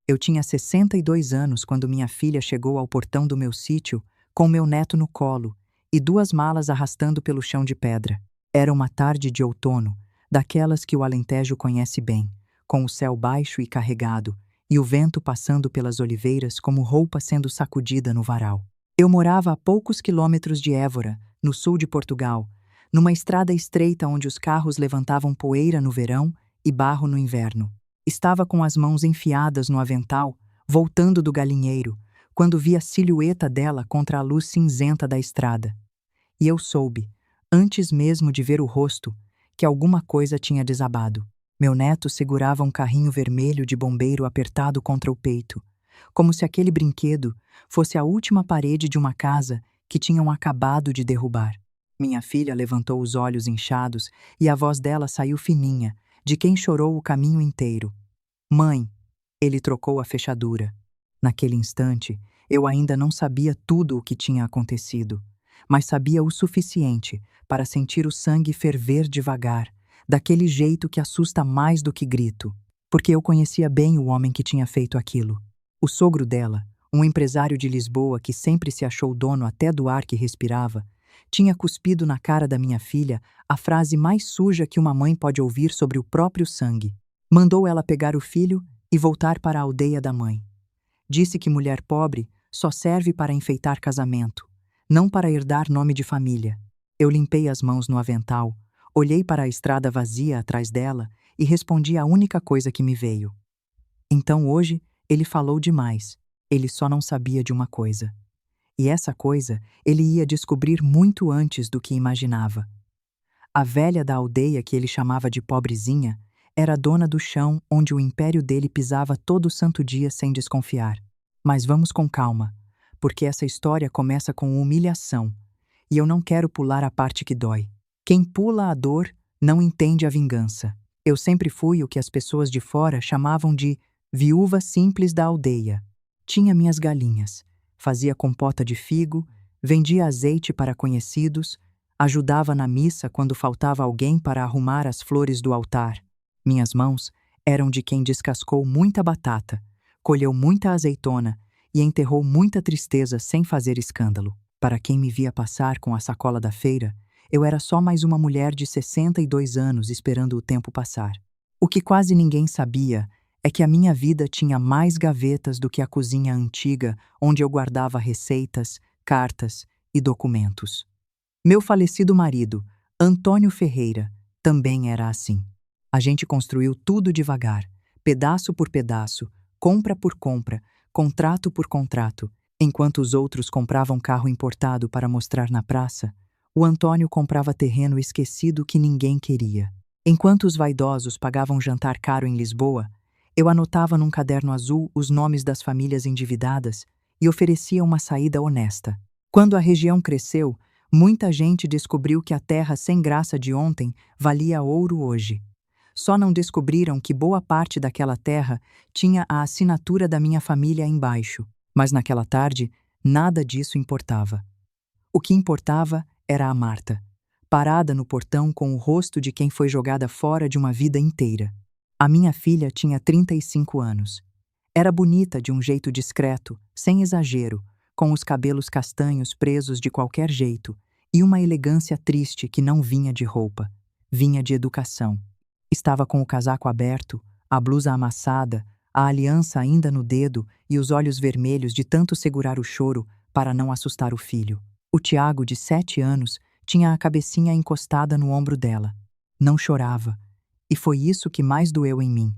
Eu tinha 62 anos quando minha filha chegou ao portão do meu sítio com meu neto no colo e 2 malas arrastando pelo chão de pedra. Era uma tarde de outono, daquelas que o Alentejo conhece bem, com o céu baixo e carregado e o vento passando pelas oliveiras como roupa sendo sacudida no varal. Eu morava a poucos quilômetros de Évora, no sul de Portugal, numa estrada estreita onde os carros levantavam poeira no verão e barro no inverno. Estava com as mãos enfiadas no avental, voltando do galinheiro, quando vi a silhueta dela contra a luz cinzenta da estrada. E eu soube, antes mesmo de ver o rosto, que alguma coisa tinha desabado. Meu neto segurava um carrinho vermelho de bombeiro apertado contra o peito, como se aquele brinquedo fosse a última parede de uma casa que tinham acabado de derrubar. Minha filha levantou os olhos inchados e a voz dela saiu fininha, de quem chorou o caminho inteiro. Mãe, ele trocou a fechadura. Naquele instante, eu ainda não sabia tudo o que tinha acontecido, mas sabia o suficiente para sentir o sangue ferver devagar, daquele jeito que assusta mais do que grito, porque eu conhecia bem o homem que tinha feito aquilo. O sogro dela, um empresário de Lisboa que sempre se achou dono até do ar que respirava, tinha cuspido na cara da minha filha a frase mais suja que uma mãe pode ouvir sobre o próprio sangue. Mandou ela pegar o filho e voltar para a aldeia da mãe. Disse que mulher pobre só serve para enfeitar casamento, não para herdar nome de família. Eu limpei as mãos no avental, olhei para a estrada vazia atrás dela e respondi a única coisa que me veio. Então hoje ele falou demais, ele só não sabia de uma coisa. E essa coisa ele ia descobrir muito antes do que imaginava. A velha da aldeia que ele chamava de pobrezinha era dona do chão onde o império dele pisava todo santo dia sem desconfiar. Mas vamos com calma, porque essa história começa com humilhação, e eu não quero pular a parte que dói. Quem pula a dor não entende a vingança. Eu sempre fui o que as pessoas de fora chamavam de viúva simples da aldeia. Tinha minhas galinhas, fazia compota de figo, vendia azeite para conhecidos, ajudava na missa quando faltava alguém para arrumar as flores do altar. Minhas mãos eram de quem descascou muita batata, colheu muita azeitona e enterrou muita tristeza sem fazer escândalo. Para quem me via passar com a sacola da feira, eu era só mais uma mulher de 62 anos esperando o tempo passar. O que quase ninguém sabia é que a minha vida tinha mais gavetas do que a cozinha antiga onde eu guardava receitas, cartas e documentos. Meu falecido marido, Antônio Ferreira, também era assim. A gente construiu tudo devagar, pedaço por pedaço, compra por compra, contrato por contrato. Enquanto os outros compravam carro importado para mostrar na praça, o Antônio comprava terreno esquecido que ninguém queria. Enquanto os vaidosos pagavam jantar caro em Lisboa, eu anotava num caderno azul os nomes das famílias endividadas e oferecia uma saída honesta. Quando a região cresceu, muita gente descobriu que a terra sem graça de ontem valia ouro hoje. Só não descobriram que boa parte daquela terra tinha a assinatura da minha família embaixo. Mas naquela tarde, nada disso importava. O que importava era a Marta, parada no portão com o rosto de quem foi jogada fora de uma vida inteira. A minha filha tinha 35 anos. Era bonita de um jeito discreto, sem exagero, com os cabelos castanhos presos de qualquer jeito e uma elegância triste que não vinha de roupa, vinha de educação. Estava com o casaco aberto, a blusa amassada, a aliança ainda no dedo e os olhos vermelhos de tanto segurar o choro para não assustar o filho. O Tiago, de 7 anos, tinha a cabecinha encostada no ombro dela. Não chorava, e foi isso que mais doeu em mim.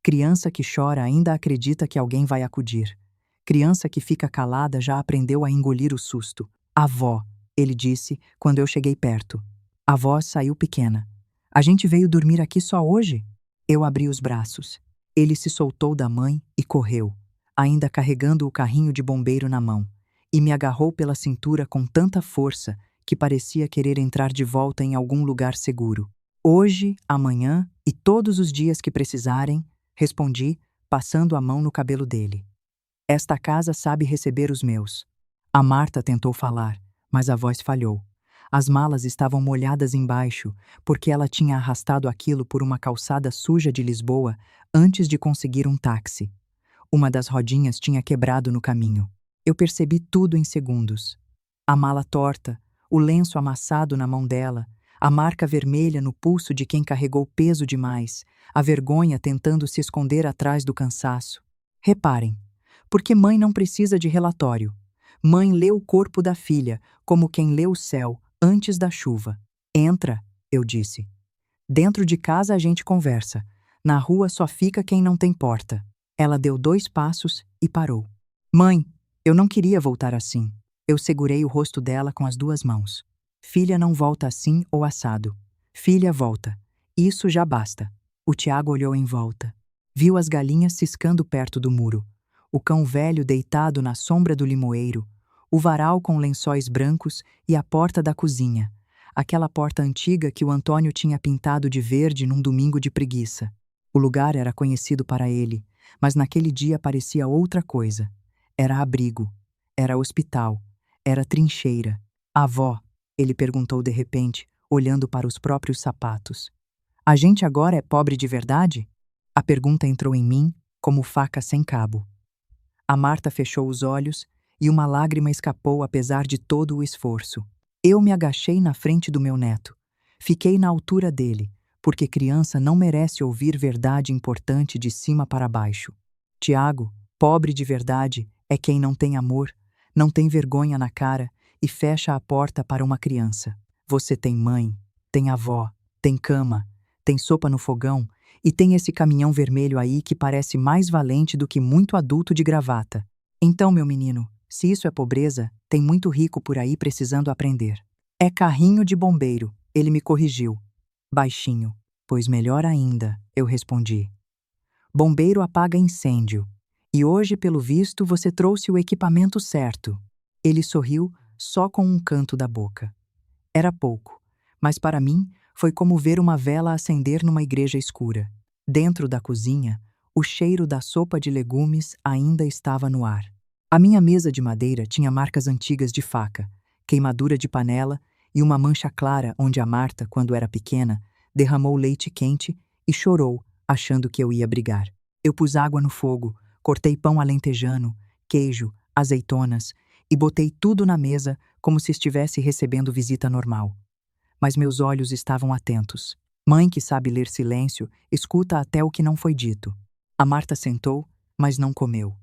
Criança que chora ainda acredita que alguém vai acudir. Criança que fica calada já aprendeu a engolir o susto. Avó, ele disse quando eu cheguei perto. A voz saiu pequena. A gente veio dormir aqui só hoje? Eu abri os braços. Ele se soltou da mãe e correu, ainda carregando o carrinho de bombeiro na mão, e me agarrou pela cintura com tanta força que parecia querer entrar de volta em algum lugar seguro. Hoje, amanhã e todos os dias que precisarem, respondi, passando a mão no cabelo dele. Esta casa sabe receber os meus. A Marta tentou falar, mas a voz falhou. As malas estavam molhadas embaixo, porque ela tinha arrastado aquilo por uma calçada suja de Lisboa antes de conseguir um táxi. Uma das rodinhas tinha quebrado no caminho. Eu percebi tudo em segundos. A mala torta, o lenço amassado na mão dela, a marca vermelha no pulso de quem carregou peso demais, a vergonha tentando se esconder atrás do cansaço. Reparem, porque mãe não precisa de relatório. Mãe lê o corpo da filha, como quem lê o céu, antes da chuva. Entra, eu disse. Dentro de casa a gente conversa. Na rua só fica quem não tem porta. Ela deu 2 passos e parou. Mãe, eu não queria voltar assim. Eu segurei o rosto dela com as 2 mãos. Filha não volta assim ou assado. Filha volta. Isso já basta. O Tiago olhou em volta. Viu as galinhas ciscando perto do muro. O cão velho deitado na sombra do limoeiro. O varal com lençóis brancos e a porta da cozinha. Aquela porta antiga que o Antônio tinha pintado de verde num domingo de preguiça. O lugar era conhecido para ele, mas naquele dia parecia outra coisa. Era abrigo, era hospital, era trincheira. Avó, ele perguntou de repente, olhando para os próprios sapatos. A gente agora é pobre de verdade? A pergunta entrou em mim como faca sem cabo. A Marta fechou os olhos e uma lágrima escapou apesar de todo o esforço. Eu me agachei na frente do meu neto. Fiquei na altura dele, porque criança não merece ouvir verdade importante de cima para baixo. Tiago, pobre de verdade, é quem não tem amor, não tem vergonha na cara e fecha a porta para uma criança. Você tem mãe, tem avó, tem cama, tem sopa no fogão e tem esse caminhão vermelho aí que parece mais valente do que muito adulto de gravata. Então, meu menino, se isso é pobreza, tem muito rico por aí precisando aprender. É carrinho de bombeiro, ele me corrigiu. Baixinho. Pois melhor ainda, eu respondi. Bombeiro apaga incêndio. E hoje, pelo visto, você trouxe o equipamento certo. Ele sorriu só com um canto da boca. Era pouco, mas para mim foi como ver uma vela acender numa igreja escura. Dentro da cozinha, o cheiro da sopa de legumes ainda estava no ar. A minha mesa de madeira tinha marcas antigas de faca, queimadura de panela e uma mancha clara onde a Marta, quando era pequena, derramou leite quente e chorou, achando que eu ia brigar. Eu pus água no fogo, cortei pão alentejano, queijo, azeitonas e botei tudo na mesa como se estivesse recebendo visita normal. Mas meus olhos estavam atentos. Mãe que sabe ler silêncio, escuta até o que não foi dito. A Marta sentou, mas não comeu.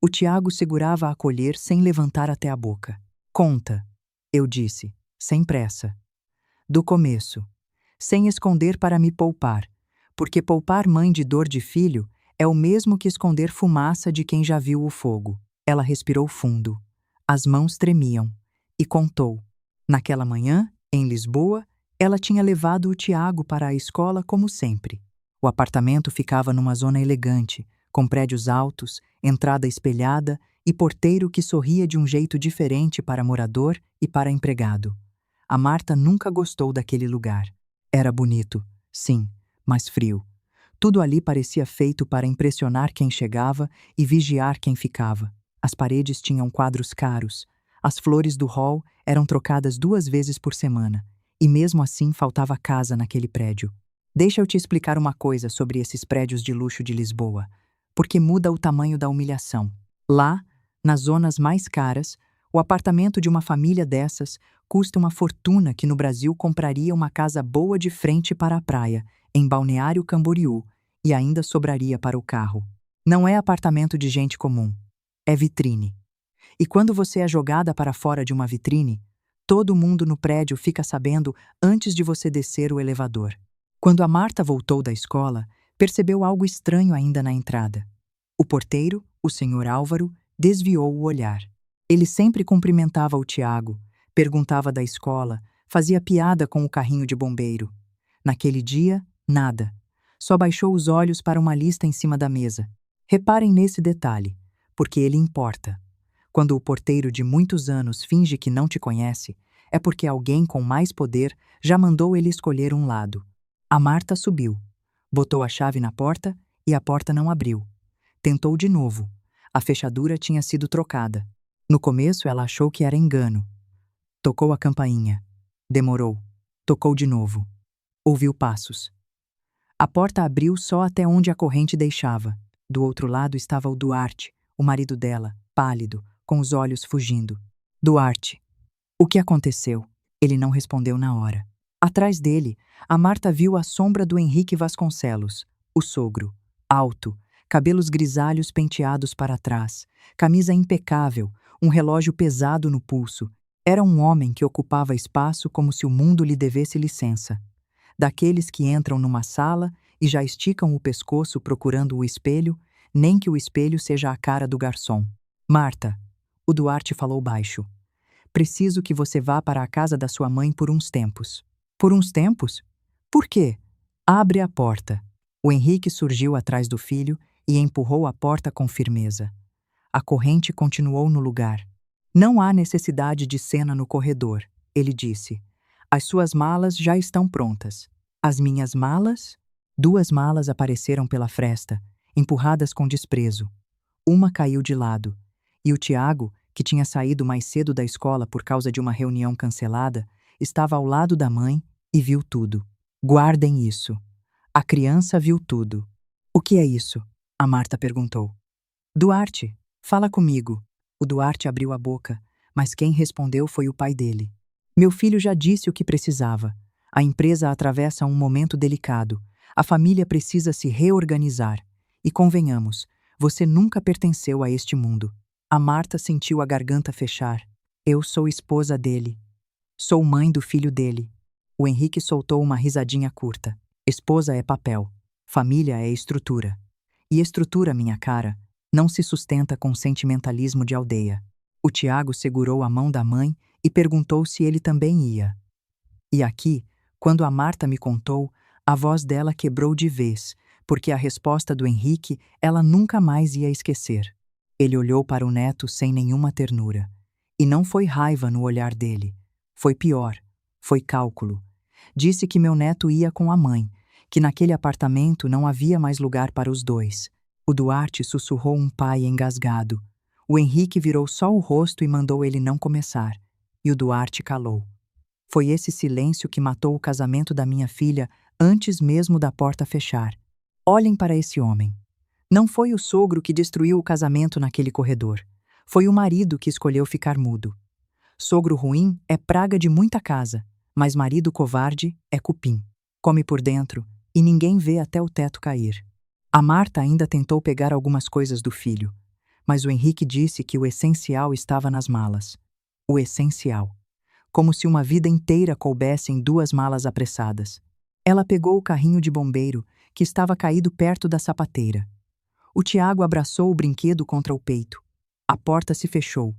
O Tiago segurava a colher sem levantar até a boca. Conta, eu disse, sem pressa. Do começo. Sem esconder para me poupar, porque poupar mãe de dor de filho é o mesmo que esconder fumaça de quem já viu o fogo. Ela respirou fundo. As mãos tremiam. E contou. Naquela manhã, em Lisboa, ela tinha levado o Tiago para a escola como sempre. O apartamento ficava numa zona elegante, com prédios altos, entrada espelhada e porteiro que sorria de um jeito diferente para morador e para empregado. A Marta nunca gostou daquele lugar. Era bonito, sim, mas frio. Tudo ali parecia feito para impressionar quem chegava e vigiar quem ficava. As paredes tinham quadros caros, as flores do hall eram trocadas 2 vezes por semana, e mesmo assim faltava casa naquele prédio. Deixa eu te explicar uma coisa sobre esses prédios de luxo de Lisboa, porque muda o tamanho da humilhação. Lá, nas zonas mais caras, o apartamento de uma família dessas custa uma fortuna que no Brasil compraria uma casa boa de frente para a praia, em Balneário Camboriú, e ainda sobraria para o carro. Não é apartamento de gente comum, é vitrine. E quando você é jogada para fora de uma vitrine, todo mundo no prédio fica sabendo antes de você descer o elevador. Quando a Marta voltou da escola, percebeu algo estranho ainda na entrada. O porteiro, o senhor Álvaro, desviou o olhar. Ele sempre cumprimentava o Tiago, perguntava da escola, fazia piada com o carrinho de bombeiro. Naquele dia, nada. Só baixou os olhos para uma lista em cima da mesa. Reparem nesse detalhe, porque ele importa. Quando o porteiro de muitos anos finge que não te conhece, é porque alguém com mais poder já mandou ele escolher um lado. A Marta subiu, botou a chave na porta e a porta não abriu. Tentou de novo. A fechadura tinha sido trocada. No começo ela achou que era engano. Tocou a campainha. Demorou. Tocou de novo. Ouviu passos. A porta abriu só até onde a corrente deixava. Do outro lado estava o Duarte, o marido dela, pálido, com os olhos fugindo. Duarte. O que aconteceu? Ele não respondeu na hora. Atrás dele, a Marta viu a sombra do Henrique Vasconcelos, o sogro, alto, cabelos grisalhos penteados para trás, camisa impecável, um relógio pesado no pulso. Era um homem que ocupava espaço como se o mundo lhe devesse licença. Daqueles que entram numa sala e já esticam o pescoço procurando o espelho, nem que o espelho seja a cara do garçom. Marta, o Duarte falou baixo. Preciso que você vá para a casa da sua mãe por uns tempos. Por uns tempos? Por quê? Abre a porta. O Henrique surgiu atrás do filho e empurrou a porta com firmeza. A corrente continuou no lugar. Não há necessidade de cena no corredor, ele disse. As suas malas já estão prontas. As minhas malas? 2 malas apareceram pela fresta, empurradas com desprezo. Uma caiu de lado, e o Tiago, que tinha saído mais cedo da escola por causa de uma reunião cancelada, estava ao lado da mãe e viu tudo. Guardem isso. A criança viu tudo. O que é isso? A Marta perguntou. Duarte, fala comigo. O Duarte abriu a boca, mas quem respondeu foi o pai dele. Meu filho já disse o que precisava. A empresa atravessa um momento delicado. A família precisa se reorganizar. E convenhamos, você nunca pertenceu a este mundo. A Marta sentiu a garganta fechar. Eu sou esposa dele. Sou mãe do filho dele. O Henrique soltou uma risadinha curta. Esposa é papel. Família é estrutura. E estrutura, minha cara, não se sustenta com sentimentalismo de aldeia. O Tiago segurou a mão da mãe e perguntou se ele também ia. E aqui, quando a Marta me contou, a voz dela quebrou de vez, porque a resposta do Henrique ela nunca mais ia esquecer. Ele olhou para o neto sem nenhuma ternura. E não foi raiva no olhar dele. Foi pior. Foi cálculo. Disse que meu neto ia com a mãe, que naquele apartamento não havia mais lugar para os dois. O Duarte sussurrou um pai engasgado. O Henrique virou só o rosto e mandou ele não começar. E o Duarte calou. Foi esse silêncio que matou o casamento da minha filha antes mesmo da porta fechar. Olhem para esse homem. Não foi o sogro que destruiu o casamento naquele corredor. Foi o marido que escolheu ficar mudo. Sogro ruim é praga de muita casa, mas marido covarde é cupim. Come por dentro e ninguém vê até o teto cair. A Marta ainda tentou pegar algumas coisas do filho, mas o Henrique disse que o essencial estava nas malas. O essencial. Como se uma vida inteira coubesse em 2 malas apressadas. Ela pegou o carrinho de bombeiro, que estava caído perto da sapateira. O Tiago abraçou o brinquedo contra o peito. A porta se fechou.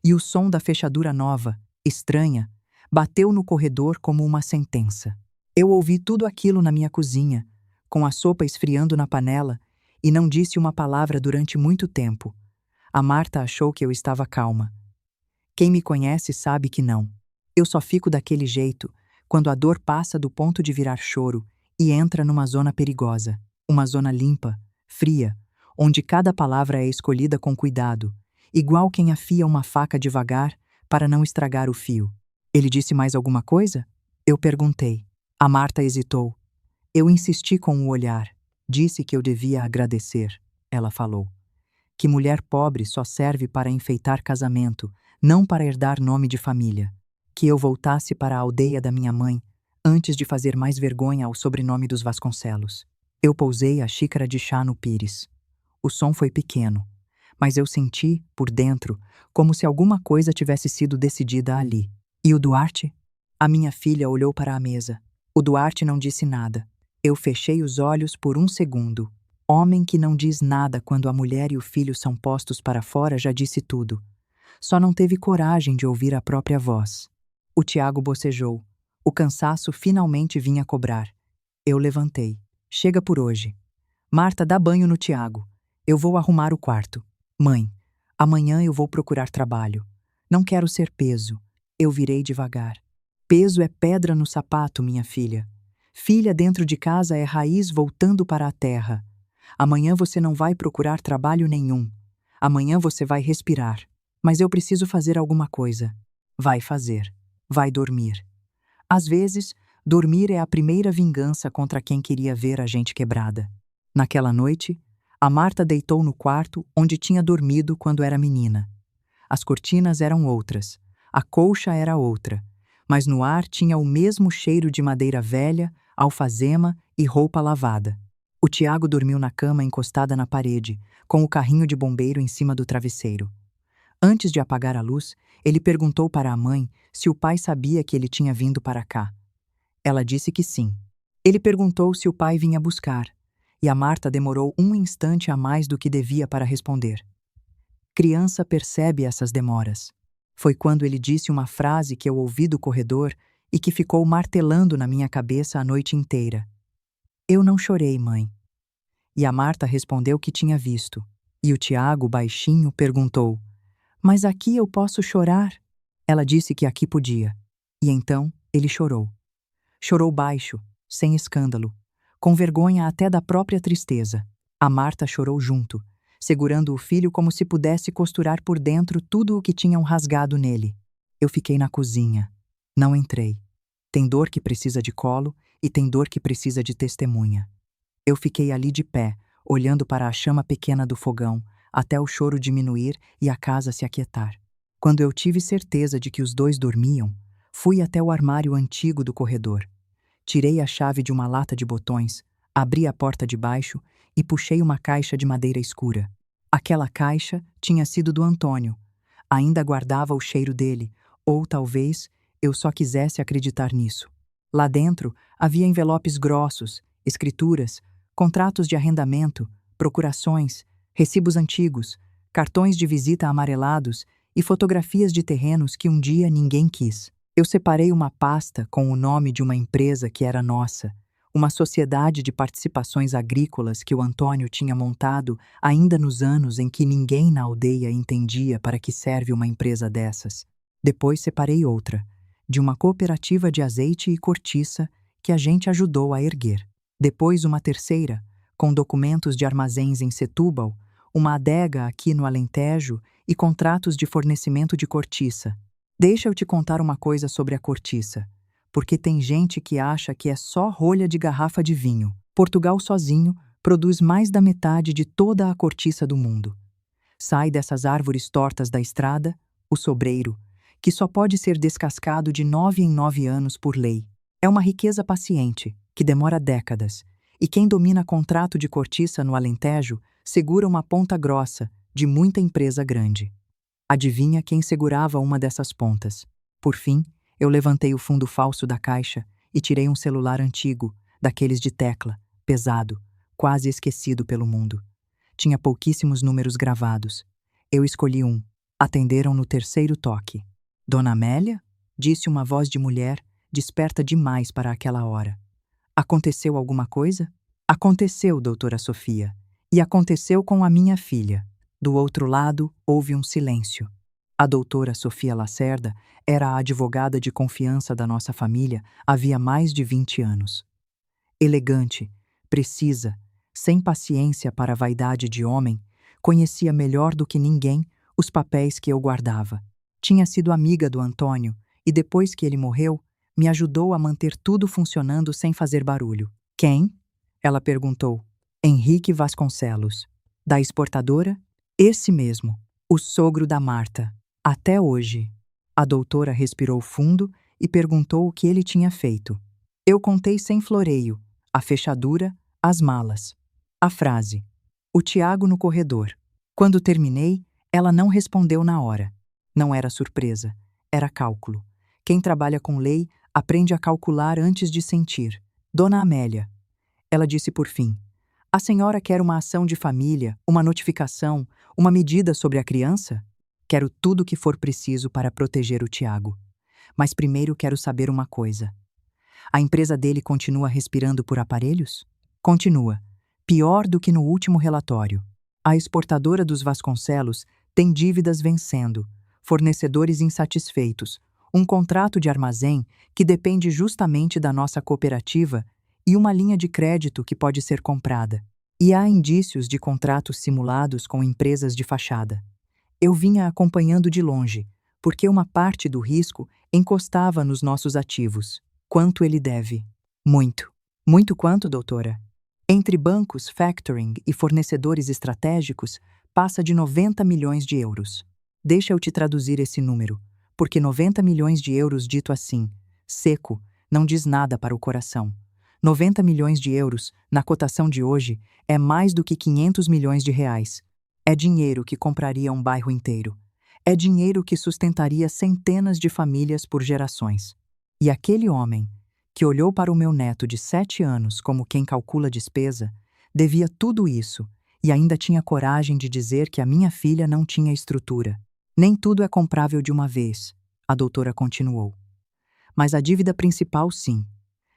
E o som da fechadura nova, estranha, bateu no corredor como uma sentença. Eu ouvi tudo aquilo na minha cozinha, com a sopa esfriando na panela, e não disse uma palavra durante muito tempo. A Marta achou que eu estava calma. Quem me conhece sabe que não. Eu só fico daquele jeito, quando a dor passa do ponto de virar choro e entra numa zona perigosa, uma zona limpa, fria, onde cada palavra é escolhida com cuidado, igual quem afia uma faca devagar para não estragar o fio. Ele disse mais alguma coisa? Eu perguntei. A Marta hesitou. Eu insisti com o olhar. Disse que eu devia agradecer, ela falou. Que mulher pobre só serve para enfeitar casamento, não para herdar nome de família. Que eu voltasse para a aldeia da minha mãe, antes de fazer mais vergonha ao sobrenome dos Vasconcelos. Eu pousei a xícara de chá no pires. O som foi pequeno, mas eu senti, por dentro, como se alguma coisa tivesse sido decidida ali. E o Duarte? A minha filha olhou para a mesa. O Duarte não disse nada. Eu fechei os olhos por um segundo. Homem que não diz nada quando a mulher e o filho são postos para fora já disse tudo. Só não teve coragem de ouvir a própria voz. O Tiago bocejou. O cansaço finalmente vinha cobrar. Eu levantei. Chega por hoje. Marta, dá banho no Tiago. Eu vou arrumar o quarto. Mãe, amanhã eu vou procurar trabalho. Não quero ser peso. Eu virei devagar. Peso é pedra no sapato, minha filha. Filha dentro de casa é raiz voltando para a terra. Amanhã você não vai procurar trabalho nenhum. Amanhã você vai respirar. Mas eu preciso fazer alguma coisa. Vai fazer. Vai dormir. Às vezes, dormir é a primeira vingança contra quem queria ver a gente quebrada. Naquela noite, A Marta deitou no quarto onde tinha dormido quando era menina. As cortinas eram outras, a colcha era outra, mas no ar tinha o mesmo cheiro de madeira velha, alfazema e roupa lavada. O Tiago dormiu na cama encostada na parede, com o carrinho de bombeiro em cima do travesseiro. Antes de apagar a luz, ele perguntou para a mãe se o pai sabia que ele tinha vindo para cá. Ela disse que sim. Ele perguntou se o pai vinha buscar, e a Marta demorou um instante a mais do que devia para responder. Criança percebe essas demoras. Foi quando ele disse uma frase que eu ouvi do corredor e que ficou martelando na minha cabeça a noite inteira. Eu não chorei, mãe. E a Marta respondeu que tinha visto. E o Tiago, baixinho, perguntou: Mas aqui eu posso chorar? Ela disse que aqui podia. E então ele chorou. Chorou baixo, sem escândalo, com vergonha até da própria tristeza. A Marta chorou junto, segurando o filho como se pudesse costurar por dentro tudo o que tinham rasgado nele. Eu fiquei na cozinha. Não entrei. Tem dor que precisa de colo e tem dor que precisa de testemunha. Eu fiquei ali de pé, olhando para a chama pequena do fogão, até o choro diminuir e a casa se aquietar. Quando eu tive certeza de que os dois dormiam, fui até o armário antigo do corredor. Tirei a chave de uma lata de botões, abri a porta de baixo e puxei uma caixa de madeira escura. Aquela caixa tinha sido do Antônio. Ainda guardava o cheiro dele, ou talvez eu só quisesse acreditar nisso. Lá dentro havia envelopes grossos, escrituras, contratos de arrendamento, procurações, recibos antigos, cartões de visita amarelados e fotografias de terrenos que um dia ninguém quis. Eu separei uma pasta com o nome de uma empresa que era nossa, uma sociedade de participações agrícolas que o Antônio tinha montado ainda nos anos em que ninguém na aldeia entendia para que serve uma empresa dessas. Depois separei outra, de uma cooperativa de azeite e cortiça que a gente ajudou a erguer. Depois uma terceira, com documentos de armazéns em Setúbal, uma adega aqui no Alentejo e contratos de fornecimento de cortiça. Deixa eu te contar uma coisa sobre a cortiça, porque tem gente que acha que é só rolha de garrafa de vinho. Portugal sozinho produz mais da metade de toda a cortiça do mundo. Sai dessas árvores tortas da estrada, o sobreiro, que só pode ser descascado de 9 em 9 anos por lei. É uma riqueza paciente, que demora décadas, e quem domina contrato de cortiça no Alentejo segura uma ponta grossa de muita empresa grande. Adivinha quem segurava uma dessas pontas? Por fim, eu levantei o fundo falso da caixa e tirei um celular antigo, daqueles de tecla, pesado, quase esquecido pelo mundo. Tinha pouquíssimos números gravados. Eu escolhi um. Atenderam no terceiro toque. Dona Amélia? Disse uma voz de mulher, desperta demais para aquela hora. Aconteceu alguma coisa? Aconteceu, doutora Sofia. E aconteceu com a minha filha. Do outro lado, houve um silêncio. A doutora Sofia Lacerda era a advogada de confiança da nossa família havia mais de 20 anos. Elegante, precisa, sem paciência para a vaidade de homem, conhecia melhor do que ninguém os papéis que eu guardava. Tinha sido amiga do Antônio e depois que ele morreu, me ajudou a manter tudo funcionando sem fazer barulho. Quem? Ela perguntou. Henrique Vasconcelos. Da exportadora? Esse mesmo, o sogro da Marta. Até hoje. A doutora respirou fundo e perguntou o que ele tinha feito. Eu contei sem floreio, a fechadura, as malas. A frase. O Tiago no corredor. Quando terminei, ela não respondeu na hora. Não era surpresa, era cálculo. Quem trabalha com lei aprende a calcular antes de sentir. Dona Amélia. Ela disse por fim. A senhora quer uma ação de família, uma notificação, uma medida sobre a criança? Quero tudo o que for preciso para proteger o Tiago. Mas primeiro quero saber uma coisa. A empresa dele continua respirando por aparelhos? Continua. Pior do que no último relatório. A exportadora dos Vasconcelos tem dívidas vencendo, fornecedores insatisfeitos, um contrato de armazém que depende justamente da nossa cooperativa e uma linha de crédito que pode ser comprada. E há indícios de contratos simulados com empresas de fachada. Eu vinha acompanhando de longe, porque uma parte do risco encostava nos nossos ativos. Quanto ele deve? Muito. Muito quanto, doutora? Entre bancos, factoring e fornecedores estratégicos, passa de 90 milhões de euros. Deixa eu te traduzir esse número, porque 90 milhões de euros dito assim, seco, não diz nada para o coração. 90 milhões de euros, na cotação de hoje, é mais do que 500 milhões de reais. É dinheiro que compraria um bairro inteiro. É dinheiro que sustentaria centenas de famílias por gerações. E aquele homem, que olhou para o meu neto de 7 anos como quem calcula despesa, devia tudo isso e ainda tinha coragem de dizer que a minha filha não tinha estrutura. Nem tudo é comprável de uma vez, a doutora continuou. Mas a dívida principal, sim.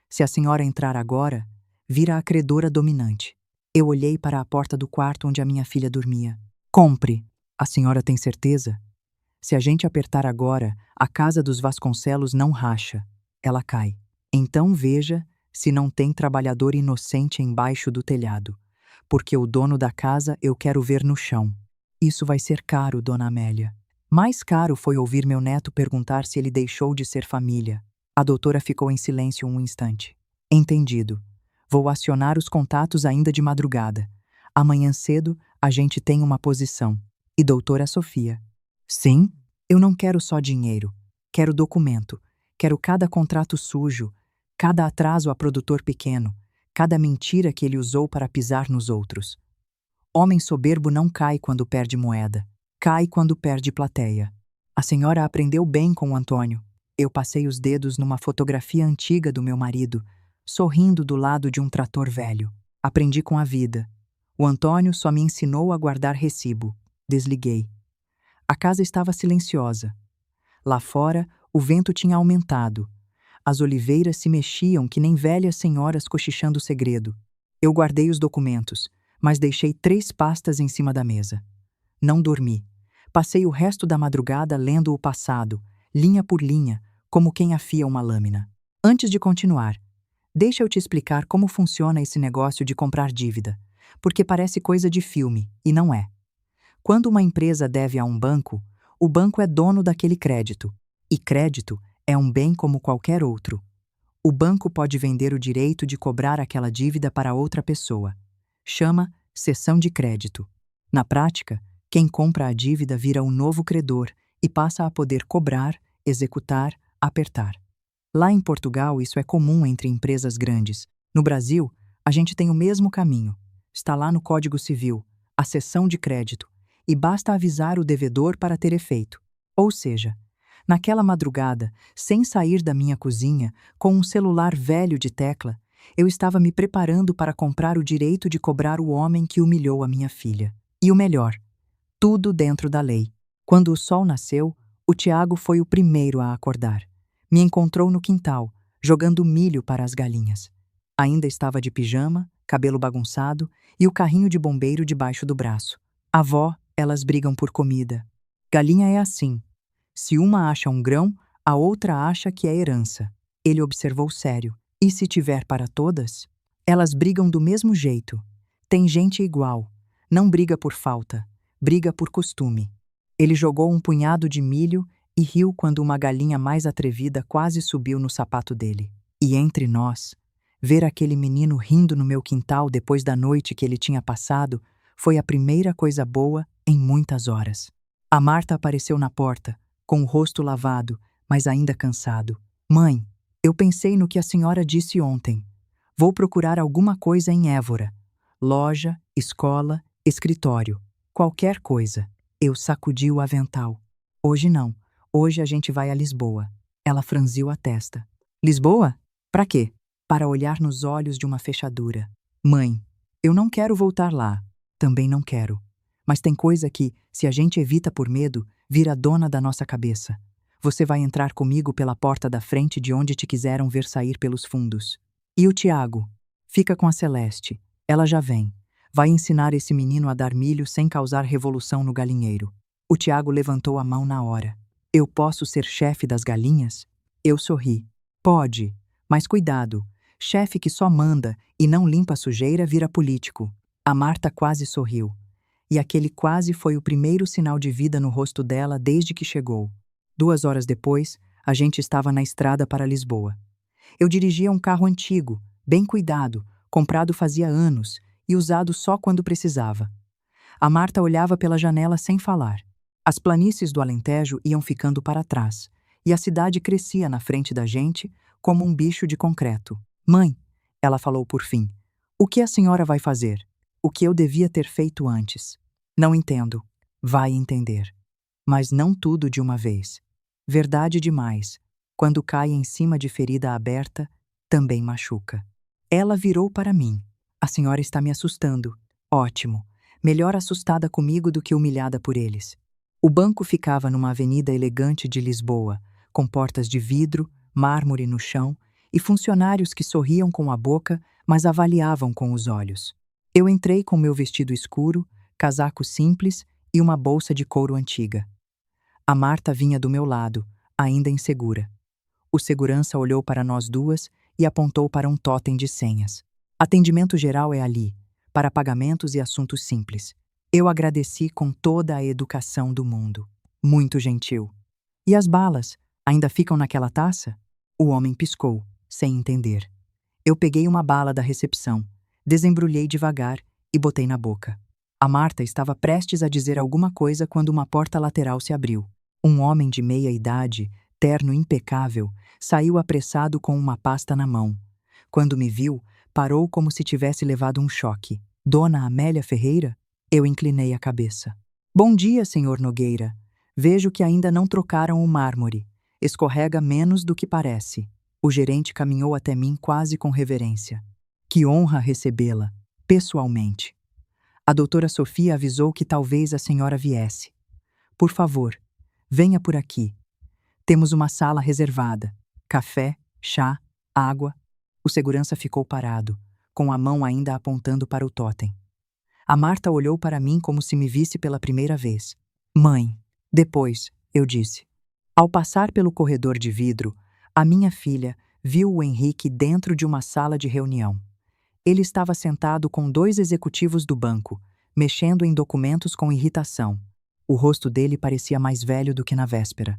Se a senhora entrar agora, vira a credora dominante. Eu olhei para a porta do quarto onde a minha filha dormia. Compre! A senhora tem certeza? Se a gente apertar agora, a casa dos Vasconcelos não racha. Ela cai. Então veja se não tem trabalhador inocente embaixo do telhado. Porque o dono da casa eu quero ver no chão. Isso vai ser caro, dona Amélia. Mais caro foi ouvir meu neto perguntar se ele deixou de ser família. A doutora ficou em silêncio um instante. Entendido. Vou acionar os contatos ainda de madrugada. Amanhã cedo a gente tem uma posição. E doutora Sofia? Sim? Eu não quero só dinheiro. Quero documento. Quero cada contrato sujo, cada atraso a produtor pequeno, cada mentira que ele usou para pisar nos outros. Homem soberbo não cai quando perde moeda. Cai quando perde plateia. A senhora aprendeu bem com o Antônio. Eu passei os dedos numa fotografia antiga do meu marido, sorrindo do lado de um trator velho. Aprendi com a vida. O Antônio só me ensinou a guardar recibo. Desliguei. A casa estava silenciosa. Lá fora, o vento tinha aumentado. As oliveiras se mexiam que nem velhas senhoras cochichando segredo. Eu guardei os documentos, mas deixei 3 pastas em cima da mesa. Não dormi. Passei o resto da madrugada lendo o passado, linha por linha, como quem afia uma lâmina. Antes de continuar, deixa eu te explicar como funciona esse negócio de comprar dívida, porque parece coisa de filme, e não é. Quando uma empresa deve a um banco, o banco é dono daquele crédito, e crédito é um bem como qualquer outro. O banco pode vender o direito de cobrar aquela dívida para outra pessoa. Chama cessão de crédito. Na prática, quem compra a dívida vira um novo credor e passa a poder cobrar, executar, apertar. Lá em Portugal, isso é comum entre empresas grandes. No Brasil, a gente tem o mesmo caminho. Está lá no Código Civil, a cessão de crédito, e basta avisar o devedor para ter efeito. Ou seja, naquela madrugada, sem sair da minha cozinha, com um celular velho de tecla, eu estava me preparando para comprar o direito de cobrar o homem que humilhou a minha filha. E o melhor, tudo dentro da lei. Quando o sol nasceu, o Tiago foi o primeiro a acordar. Me encontrou no quintal, jogando milho para as galinhas. Ainda estava de pijama, cabelo bagunçado e o carrinho de bombeiro debaixo do braço. Avó, elas brigam por comida. Galinha é assim. Se uma acha um grão, a outra acha que é herança. Ele observou sério. E se tiver para todas? Elas brigam do mesmo jeito. Tem gente igual. Não briga por falta, briga por costume. Ele jogou um punhado de milho e riu quando uma galinha mais atrevida quase subiu no sapato dele. E entre nós, ver aquele menino rindo no meu quintal depois da noite que ele tinha passado foi a primeira coisa boa em muitas horas. A Marta apareceu na porta, com o rosto lavado, mas ainda cansado. Mãe, eu pensei no que a senhora disse ontem. Vou procurar alguma coisa em Évora. Loja, escola, escritório. Qualquer coisa. Eu sacudi o avental. Hoje não. Hoje a gente vai a Lisboa. Ela franziu a testa. Lisboa? Pra quê? Para olhar nos olhos de uma fechadura. Mãe, eu não quero voltar lá. Também não quero. Mas tem coisa que, se a gente evita por medo, vira dona da nossa cabeça. Você vai entrar comigo pela porta da frente de onde te quiseram ver sair pelos fundos. E o Tiago? Fica com a Celeste. Ela já vem. Vai ensinar esse menino a dar milho sem causar revolução no galinheiro. O Tiago levantou a mão na hora. Eu posso ser chefe das galinhas? Eu sorri. Pode, mas cuidado. Chefe que só manda e não limpa a sujeira vira político. A Marta quase sorriu. E aquele quase foi o primeiro sinal de vida no rosto dela desde que chegou. 2 horas depois, a gente estava na estrada para Lisboa. Eu dirigia um carro antigo, bem cuidado, comprado fazia anos e usado só quando precisava. A Marta olhava pela janela sem falar. As planícies do Alentejo iam ficando para trás, e a cidade crescia na frente da gente como um bicho de concreto. Mãe, ela falou por fim, o que a senhora vai fazer? O que eu devia ter feito antes? Não entendo. Vai entender. Mas não tudo de uma vez. Verdade demais. Quando cai em cima de ferida aberta, também machuca. Ela virou para mim. A senhora está me assustando. Ótimo. Melhor assustada comigo do que humilhada por eles. O banco ficava numa avenida elegante de Lisboa, com portas de vidro, mármore no chão e funcionários que sorriam com a boca, mas avaliavam com os olhos. Eu entrei com meu vestido escuro, casaco simples e uma bolsa de couro antiga. A Marta vinha do meu lado, ainda insegura. O segurança olhou para nós duas e apontou para um totem de senhas. Atendimento geral é ali, para pagamentos e assuntos simples. Eu agradeci com toda a educação do mundo. Muito gentil. E as balas? Ainda ficam naquela taça? O homem piscou, sem entender. Eu peguei uma bala da recepção, desembrulhei devagar e botei na boca. A Marta estava prestes a dizer alguma coisa quando uma porta lateral se abriu. Um homem de meia idade, terno impecável, saiu apressado com uma pasta na mão. Quando me viu, parou como se tivesse levado um choque. Dona Amélia Ferreira? Eu inclinei a cabeça. Bom dia, senhor Nogueira. Vejo que ainda não trocaram o mármore. Escorrega menos do que parece. O gerente caminhou até mim quase com reverência. Que honra recebê-la, pessoalmente. A doutora Sofia avisou que talvez a senhora viesse. Por favor, venha por aqui. Temos uma sala reservada. Café, chá, água. O segurança ficou parado, com a mão ainda apontando para o totem. A Marta olhou para mim como se me visse pela primeira vez. Mãe, depois, eu disse. Ao passar pelo corredor de vidro, a minha filha viu o Henrique dentro de uma sala de reunião. Ele estava sentado com 2 executivos do banco, mexendo em documentos com irritação. O rosto dele parecia mais velho do que na véspera.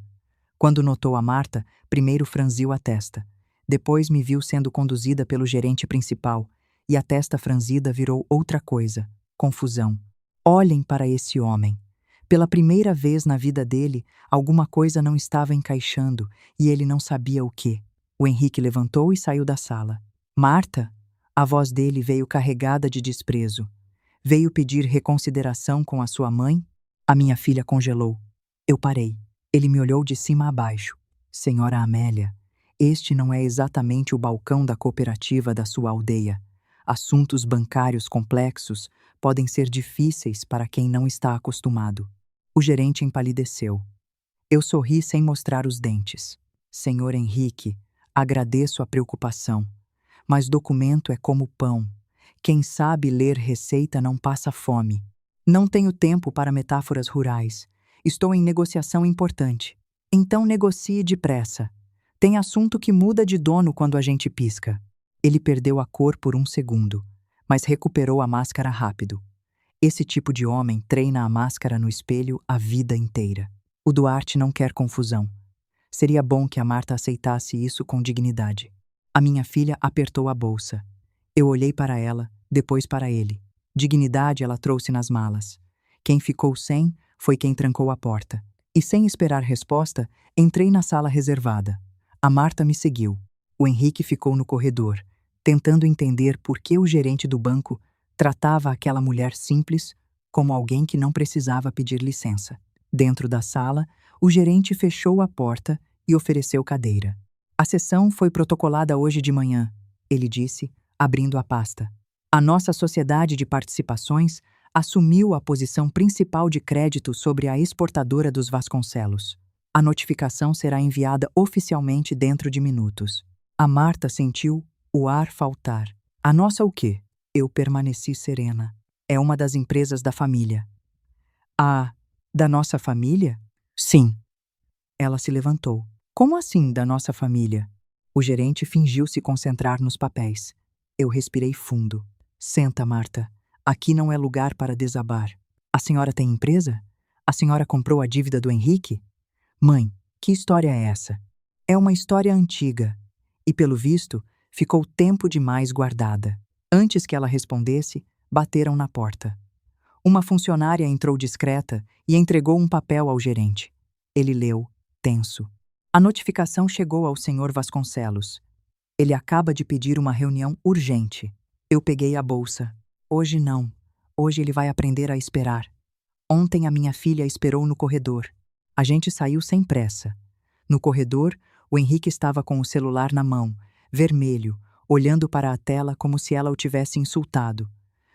Quando notou a Marta, primeiro franziu a testa. Depois me viu sendo conduzida pelo gerente principal, e a testa franzida virou outra coisa, confusão. Olhem para esse homem. Pela primeira vez na vida dele, alguma coisa não estava encaixando, e ele não sabia o quê. O Henrique levantou e saiu da sala. Marta? A voz dele veio carregada de desprezo. Veio pedir reconsideração com a sua mãe? A minha filha congelou. Eu parei. Ele me olhou de cima a baixo. Senhora Amélia, este não é exatamente o balcão da cooperativa da sua aldeia. Assuntos bancários complexos podem ser difíceis para quem não está acostumado. O gerente empalideceu. Eu sorri sem mostrar os dentes. Senhor Henrique, agradeço a preocupação, mas documento é como pão. Quem sabe ler receita não passa fome. Não tenho tempo para metáforas rurais. Estou em negociação importante. Então negocie depressa. Tem assunto que muda de dono quando a gente pisca. Ele perdeu a cor por um segundo, mas recuperou a máscara rápido. Esse tipo de homem treina a máscara no espelho a vida inteira. O Duarte não quer confusão. Seria bom que a Marta aceitasse isso com dignidade. A minha filha apertou a bolsa. Eu olhei para ela, depois para ele. Dignidade ela trouxe nas malas. Quem ficou sem foi quem trancou a porta. E sem esperar resposta, entrei na sala reservada. A Marta me seguiu. O Henrique ficou no corredor, tentando entender por que o gerente do banco tratava aquela mulher simples como alguém que não precisava pedir licença. Dentro da sala, o gerente fechou a porta e ofereceu cadeira. A sessão foi protocolada hoje de manhã, ele disse, abrindo a pasta. A nossa sociedade de participações assumiu a posição principal de crédito sobre a exportadora dos Vasconcelos. A notificação será enviada oficialmente dentro de minutos. A Marta sentiu o ar faltar. A nossa o quê? Eu permaneci serena. É uma das empresas da família. Da nossa família? Sim. Ela se levantou. Como assim, da nossa família? O gerente fingiu se concentrar nos papéis. Eu respirei fundo. Senta, Marta. Aqui não é lugar para desabar. A senhora tem empresa? A senhora comprou a dívida do Henrique? Mãe, que história é essa? É uma história antiga. E, pelo visto, ficou tempo demais guardada. Antes que ela respondesse, bateram na porta. Uma funcionária entrou discreta e entregou um papel ao gerente. Ele leu, tenso. A notificação chegou ao Sr. Vasconcelos. Ele acaba de pedir uma reunião urgente. Eu peguei a bolsa. Hoje não. Hoje ele vai aprender a esperar. Ontem a minha filha esperou no corredor. A gente saiu sem pressa. No corredor, o Henrique estava com o celular na mão, vermelho, olhando para a tela como se ela o tivesse insultado.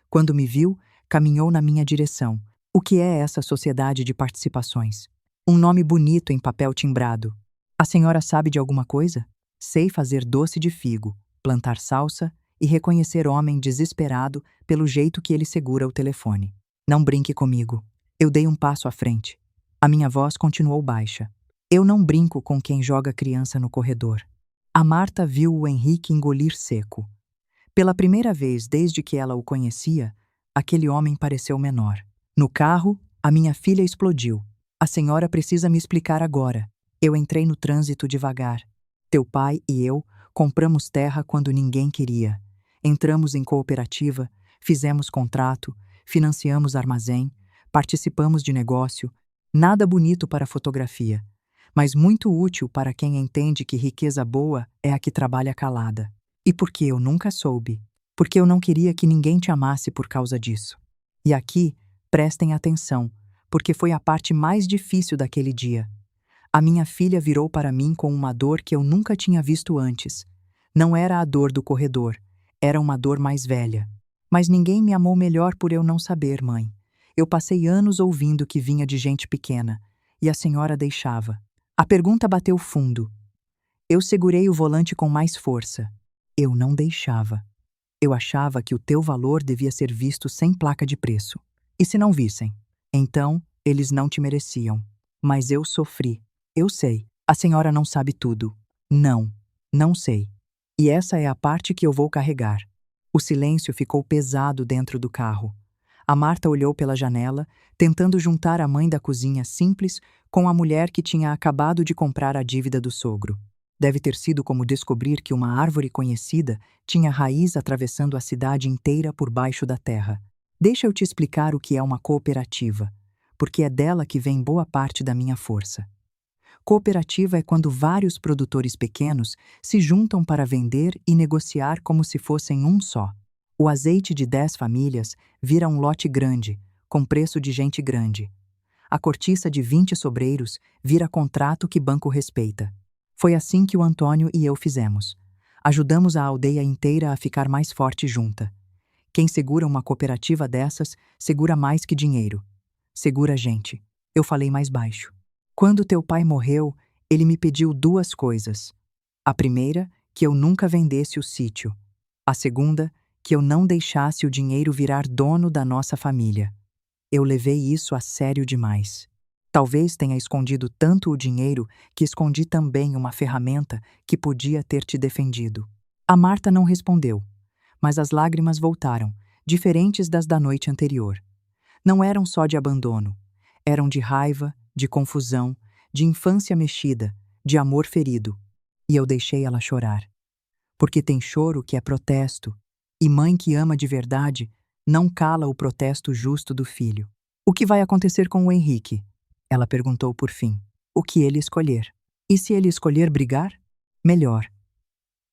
Quando me viu, caminhou na minha direção. O que é essa sociedade de participações? Um nome bonito em papel timbrado. A senhora sabe de alguma coisa? Sei fazer doce de figo, plantar salsa e reconhecer homem desesperado pelo jeito que ele segura o telefone. Não brinque comigo. Eu dei um passo à frente. A minha voz continuou baixa. Eu não brinco com quem joga criança no corredor. A Marta viu o Henrique engolir seco. Pela primeira vez desde que ela o conhecia, aquele homem pareceu menor. No carro, a minha filha explodiu. A senhora precisa me explicar agora. Eu entrei no trânsito devagar. Teu pai e eu compramos terra quando ninguém queria. Entramos em cooperativa, fizemos contrato, financiamos armazém, participamos de negócio. Nada bonito para fotografia, mas muito útil para quem entende que riqueza boa é a que trabalha calada. E por que eu nunca soube? Porque eu não queria que ninguém te amasse por causa disso. E aqui, prestem atenção, porque foi a parte mais difícil daquele dia. A minha filha virou para mim com uma dor que eu nunca tinha visto antes. Não era a dor do corredor, era uma dor mais velha. Mas ninguém me amou melhor por eu não saber, mãe. Eu passei anos ouvindo que vinha de gente pequena, e a senhora deixava. A pergunta bateu fundo. Eu segurei o volante com mais força. Eu não deixava. Eu achava que o teu valor devia ser visto sem placa de preço. E se não vissem? Então, eles não te mereciam. Mas eu sofri. Eu sei. A senhora não sabe tudo. Não. Não sei. E essa é a parte que eu vou carregar. O silêncio ficou pesado dentro do carro. A Marta olhou pela janela, tentando juntar a mãe da cozinha simples com a mulher que tinha acabado de comprar a dívida do sogro. Deve ter sido como descobrir que uma árvore conhecida tinha raiz atravessando a cidade inteira por baixo da terra. Deixa eu te explicar o que é uma cooperativa, porque é dela que vem boa parte da minha força. Cooperativa é quando vários produtores pequenos se juntam para vender e negociar como se fossem um só. O azeite de 10 famílias vira um lote grande, com preço de gente grande. A cortiça de 20 sobreiros vira contrato que banco respeita. Foi assim que o Antônio e eu fizemos. Ajudamos a aldeia inteira a ficar mais forte junta. Quem segura uma cooperativa dessas, segura mais que dinheiro. Segura gente. Eu falei mais baixo. Quando teu pai morreu, ele me pediu 2 coisas. A primeira, que eu nunca vendesse o sítio. A segunda, que eu não deixasse o dinheiro virar dono da nossa família. Eu levei isso a sério demais. Talvez tenha escondido tanto o dinheiro que escondi também uma ferramenta que podia ter te defendido. A Marta não respondeu, mas as lágrimas voltaram, diferentes das da noite anterior. Não eram só de abandono, eram de raiva, de confusão, de infância mexida, de amor ferido. E eu deixei ela chorar. Porque tem choro que é protesto, e mãe que ama de verdade não cala o protesto justo do filho. O que vai acontecer com o Henrique? Ela perguntou por fim. O que ele escolher. E se ele escolher brigar? Melhor.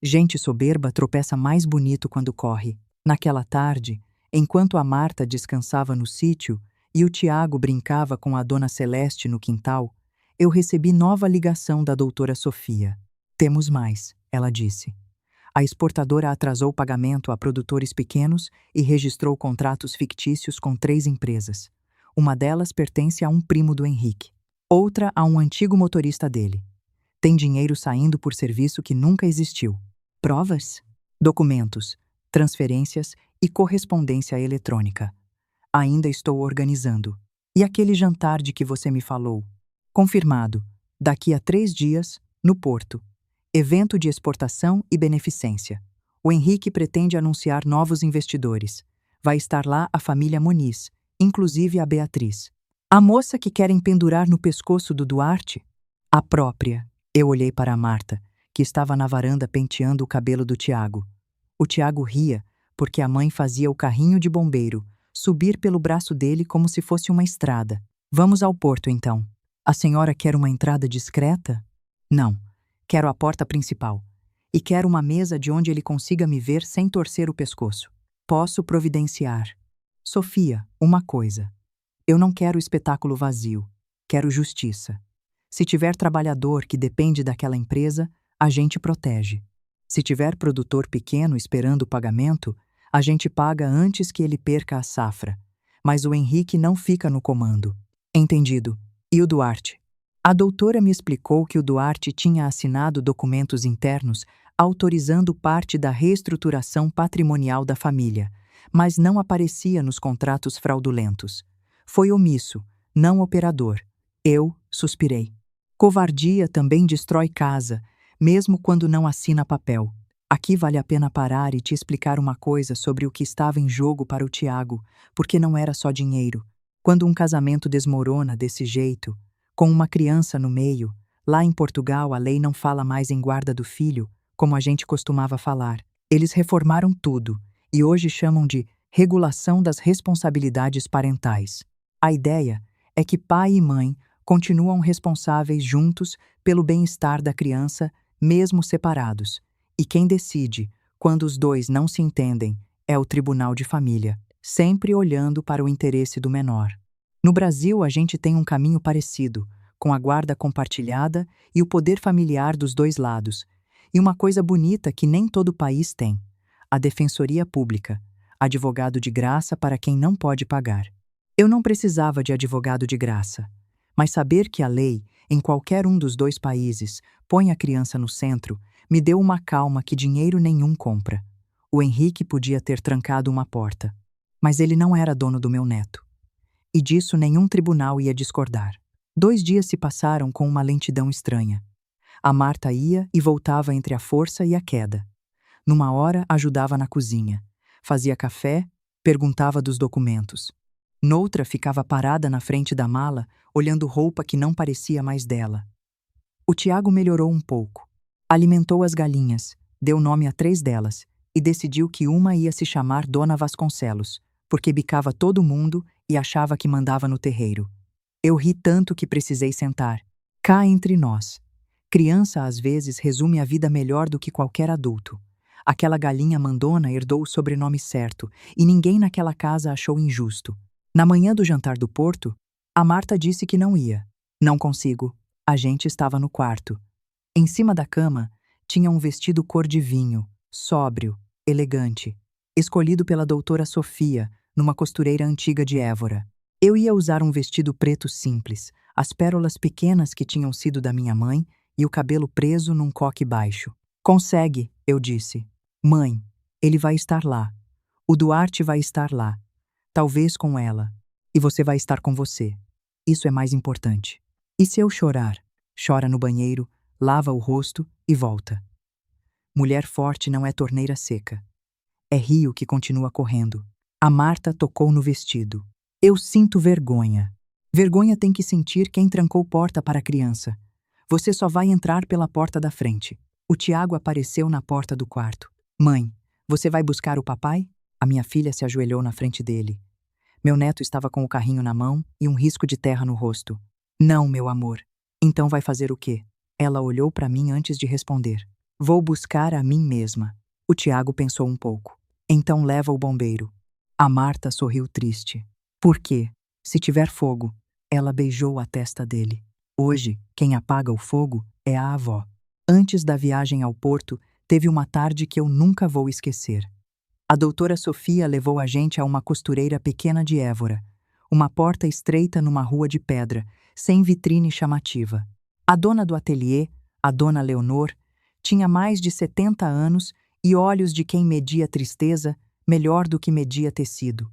Gente soberba tropeça mais bonito quando corre. Naquela tarde, enquanto a Marta descansava no sítio e o Tiago brincava com a Dona Celeste no quintal, eu recebi nova ligação da doutora Sofia. Temos mais, ela disse. A exportadora atrasou o pagamento a produtores pequenos e registrou contratos fictícios com 3 empresas. Uma delas pertence a um primo do Henrique. Outra a um antigo motorista dele. Tem dinheiro saindo por serviço que nunca existiu. Provas? Documentos, transferências e correspondência eletrônica. Ainda estou organizando. E aquele jantar de que você me falou? Confirmado. Daqui a 3 dias, no Porto. Evento de exportação e beneficência. O Henrique pretende anunciar novos investidores. Vai estar lá a família Muniz, inclusive a Beatriz. A moça que querem pendurar no pescoço do Duarte? A própria. Eu olhei para a Marta, que estava na varanda penteando o cabelo do Tiago. O Tiago ria, porque a mãe fazia o carrinho de bombeiro subir pelo braço dele como se fosse uma estrada. Vamos ao porto, então. A senhora quer uma entrada discreta? Não. Quero a porta principal. E quero uma mesa de onde ele consiga me ver sem torcer o pescoço. Posso providenciar. Sofia, uma coisa. Eu não quero espetáculo vazio. Quero justiça. Se tiver trabalhador que depende daquela empresa, a gente protege. Se tiver produtor pequeno esperando o pagamento, a gente paga antes que ele perca a safra. Mas o Henrique não fica no comando. Entendido. E o Duarte? A doutora me explicou que o Duarte tinha assinado documentos internos autorizando parte da reestruturação patrimonial da família, mas não aparecia nos contratos fraudulentos. Foi omisso, não operador. Eu suspirei. Covardia também destrói casa, mesmo quando não assina papel. Aqui vale a pena parar e te explicar uma coisa sobre o que estava em jogo para o Tiago, porque não era só dinheiro. Quando um casamento desmorona desse jeito, com uma criança no meio, lá em Portugal a lei não fala mais em guarda do filho, como a gente costumava falar. Eles reformaram tudo e hoje chamam de regulação das responsabilidades parentais. A ideia é que pai e mãe continuam responsáveis juntos pelo bem-estar da criança, mesmo separados. E quem decide, quando os dois não se entendem, é o tribunal de família, sempre olhando para o interesse do menor. No Brasil, a gente tem um caminho parecido, com a guarda compartilhada e o poder familiar dos dois lados. E uma coisa bonita que nem todo país tem: a defensoria pública, advogado de graça para quem não pode pagar. Eu não precisava de advogado de graça, mas saber que a lei, em qualquer um dos dois países, põe a criança no centro, me deu uma calma que dinheiro nenhum compra. O Henrique podia ter trancado uma porta, mas ele não era dono do meu neto. E disso nenhum tribunal ia discordar. 2 dias se passaram com uma lentidão estranha. A Marta ia e voltava entre a força e a queda. Numa hora, ajudava na cozinha. Fazia café, perguntava dos documentos. Noutra, ficava parada na frente da mala, olhando roupa que não parecia mais dela. O Tiago melhorou um pouco. Alimentou as galinhas, deu nome a 3 delas, e decidiu que uma ia se chamar Dona Vasconcelos, porque bicava todo mundo e achava que mandava no terreiro. Eu ri tanto que precisei sentar. Cá entre nós. Criança às vezes resume a vida melhor do que qualquer adulto. Aquela galinha mandona herdou o sobrenome certo, e ninguém naquela casa achou injusto. Na manhã do jantar do Porto, a Marta disse que não ia. Não consigo. A gente estava no quarto. Em cima da cama, tinha um vestido cor de vinho, sóbrio, elegante, escolhido pela doutora Sofia, numa costureira antiga de Évora. Eu ia usar um vestido preto simples, as pérolas pequenas que tinham sido da minha mãe e o cabelo preso num coque baixo. Consegue, eu disse. Mãe, ele vai estar lá. O Duarte vai estar lá. Talvez com ela. E você vai estar com você. Isso é mais importante. E se eu chorar? Chora no banheiro, lava o rosto e volta. Mulher forte não é torneira seca. É rio que continua correndo. A Marta tocou no vestido. Eu sinto vergonha. Vergonha tem que sentir quem trancou porta para a criança. Você só vai entrar pela porta da frente. O Tiago apareceu na porta do quarto. Mãe, você vai buscar o papai? A minha filha se ajoelhou na frente dele. Meu neto estava com o carrinho na mão e um risco de terra no rosto. Não, meu amor. Então vai fazer o quê? Ela olhou para mim antes de responder. Vou buscar a mim mesma. O Tiago pensou um pouco. Então leva o bombeiro. A Marta sorriu triste. Por quê? Se tiver fogo. Ela beijou a testa dele. Hoje, quem apaga o fogo é a avó. Antes da viagem ao Porto, teve uma tarde que eu nunca vou esquecer. A doutora Sofia levou a gente a uma costureira pequena de Évora, uma porta estreita numa rua de pedra, sem vitrine chamativa. A dona do ateliê, a dona Leonor, tinha mais de 70 anos e olhos de quem media tristeza melhor do que media tecido.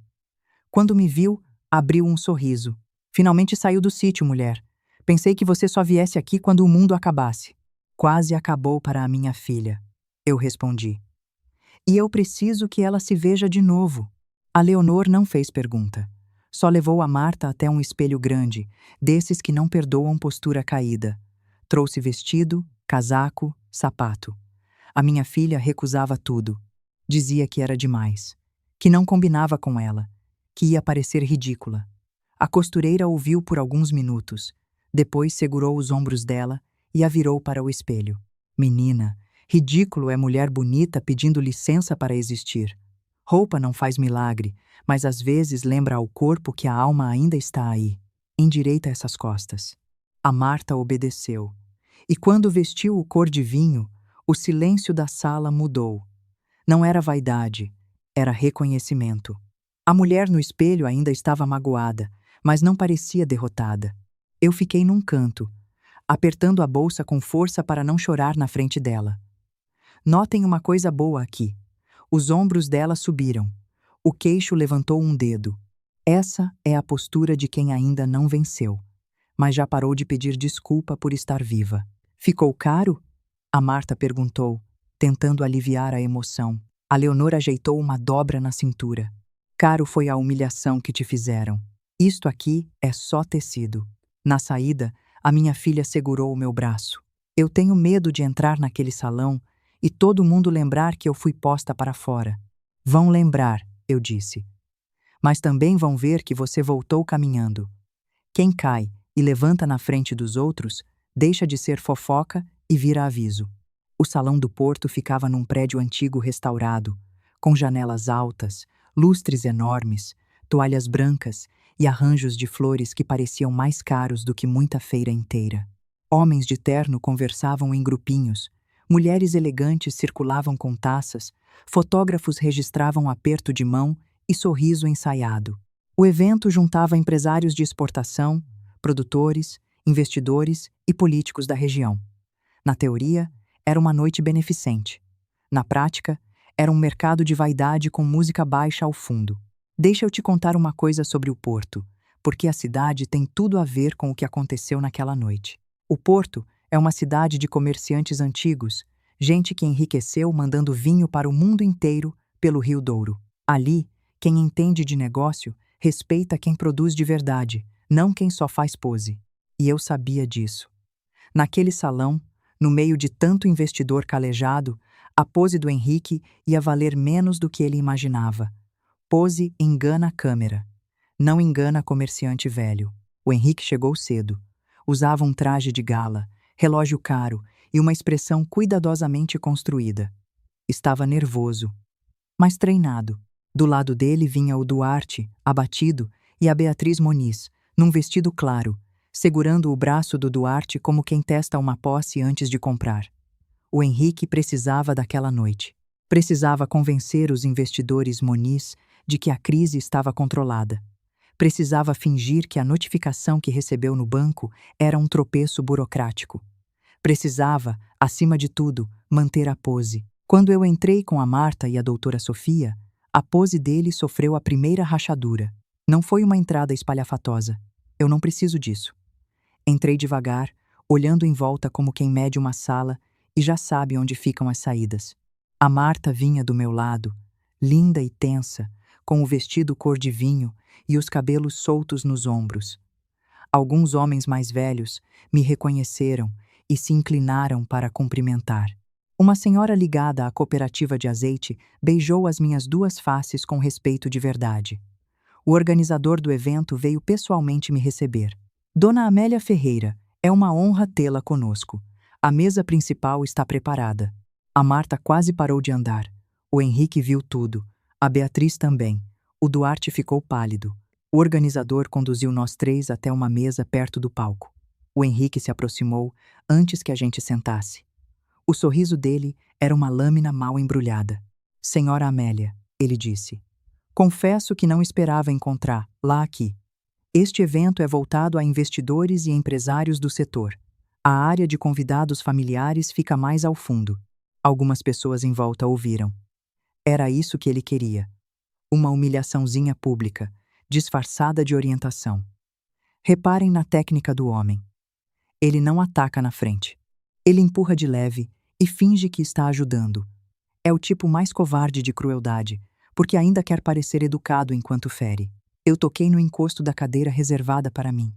Quando me viu, abriu um sorriso. Finalmente saiu do sítio, mulher. Pensei que você só viesse aqui quando o mundo acabasse. Quase acabou para a minha filha. Eu respondi. E eu preciso que ela se veja de novo. A Leonor não fez pergunta. Só levou a Marta até um espelho grande, desses que não perdoam postura caída. Trouxe vestido, casaco, sapato. A minha filha recusava tudo. Dizia que era demais. que não combinava com ela, que ia parecer ridícula. A costureira ouviu por alguns minutos, depois segurou os ombros dela e a virou para o espelho. Menina, ridículo é mulher bonita pedindo licença para existir. Roupa não faz milagre, mas às vezes lembra ao corpo que a alma ainda está aí. Endireita essas costas. A Marta obedeceu. E quando vestiu o cor de vinho, o silêncio da sala mudou. Não era vaidade, era reconhecimento. A mulher no espelho ainda estava magoada, mas não parecia derrotada. Eu fiquei num canto, apertando a bolsa com força para não chorar na frente dela. Notem uma coisa boa aqui. Os ombros dela subiram. O queixo levantou um dedo. Essa é a postura de quem ainda não venceu, mas já parou de pedir desculpa por estar viva. Ficou caro? A Marta perguntou, tentando aliviar a emoção. A Leonor ajeitou uma dobra na cintura. Caro foi a humilhação que te fizeram. Isto aqui é só tecido. Na saída, a minha filha segurou o meu braço. Eu tenho medo de entrar naquele salão e todo mundo lembrar que eu fui posta para fora. Vão lembrar, eu disse. Mas também vão ver que você voltou caminhando. Quem cai e levanta na frente dos outros, deixa de ser fofoca e vira aviso. O salão do Porto ficava num prédio antigo restaurado, com janelas altas, lustres enormes, toalhas brancas e arranjos de flores que pareciam mais caros do que muita feira inteira. Homens de terno conversavam em grupinhos, mulheres elegantes circulavam com taças, fotógrafos registravam aperto de mão e sorriso ensaiado. O evento juntava empresários de exportação, produtores, investidores e políticos da região. Na teoria, era uma noite beneficente. Na prática, era um mercado de vaidade com música baixa ao fundo. Deixa eu te contar uma coisa sobre o Porto, porque a cidade tem tudo a ver com o que aconteceu naquela noite. O Porto é uma cidade de comerciantes antigos, gente que enriqueceu mandando vinho para o mundo inteiro pelo Rio Douro. Ali, quem entende de negócio respeita quem produz de verdade, não quem só faz pose. E eu sabia disso. Naquele salão, no meio de tanto investidor calejado, a pose do Henrique ia valer menos do que ele imaginava. Pose engana a câmera. Não engana comerciante velho. O Henrique chegou cedo. Usava um traje de gala, relógio caro e uma expressão cuidadosamente construída. Estava nervoso, mas treinado. Do lado dele vinha o Duarte, abatido, e a Beatriz Moniz, num vestido claro, segurando o braço do Duarte como quem testa uma posse antes de comprar. O Henrique precisava daquela noite. Precisava convencer os investidores Moniz de que a crise estava controlada. Precisava fingir que a notificação que recebeu no banco era um tropeço burocrático. Precisava, acima de tudo, manter a pose. Quando eu entrei com a Marta e a doutora Sofia, a pose dele sofreu a primeira rachadura. Não foi uma entrada espalhafatosa. Eu não preciso disso. Entrei devagar, olhando em volta como quem mede uma sala e já sabe onde ficam as saídas. A Marta vinha do meu lado, linda e tensa, com o vestido cor de vinho e os cabelos soltos nos ombros. Alguns homens mais velhos me reconheceram e se inclinaram para cumprimentar. Uma senhora ligada à cooperativa de azeite beijou as minhas duas faces com respeito de verdade. O organizador do evento veio pessoalmente me receber. Dona Amélia Ferreira, é uma honra tê-la conosco. A mesa principal está preparada. A Marta quase parou de andar. O Henrique viu tudo. A Beatriz também. O Duarte ficou pálido. O organizador conduziu nós três até uma mesa perto do palco. O Henrique se aproximou antes que a gente sentasse. O sorriso dele era uma lâmina mal embrulhada. Senhora Amélia, ele disse. Confesso que não esperava encontrar, lá aqui. Este evento é voltado a investidores e empresários do setor. A área de convidados familiares fica mais ao fundo. Algumas pessoas em volta ouviram. Era isso que ele queria. Uma humilhaçãozinha pública, disfarçada de orientação. Reparem na técnica do homem. Ele não ataca na frente. Ele empurra de leve e finge que está ajudando. É o tipo mais covarde de crueldade, porque ainda quer parecer educado enquanto fere. Eu toquei no encosto da cadeira reservada para mim.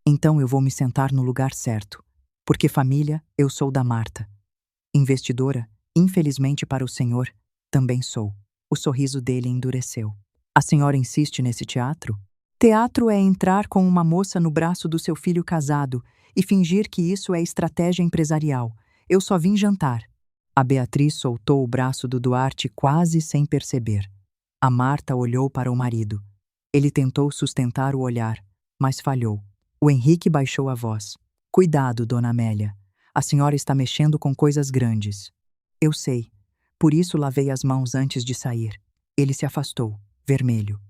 Então eu vou me sentar no lugar certo, porque família eu sou da Marta. Investidora, infelizmente para o senhor, também sou. O sorriso dele endureceu. A senhora insiste nesse teatro? Teatro é entrar com uma moça no braço do seu filho casado e fingir que isso é estratégia empresarial. Eu só vim jantar. A Beatriz soltou o braço do Duarte quase sem perceber. A Marta olhou para o marido. Ele tentou sustentar o olhar, mas falhou. O Henrique baixou a voz. Cuidado, dona Amélia. A senhora está mexendo com coisas grandes. Eu sei. Por isso lavei as mãos antes de sair. Ele se afastou, vermelho.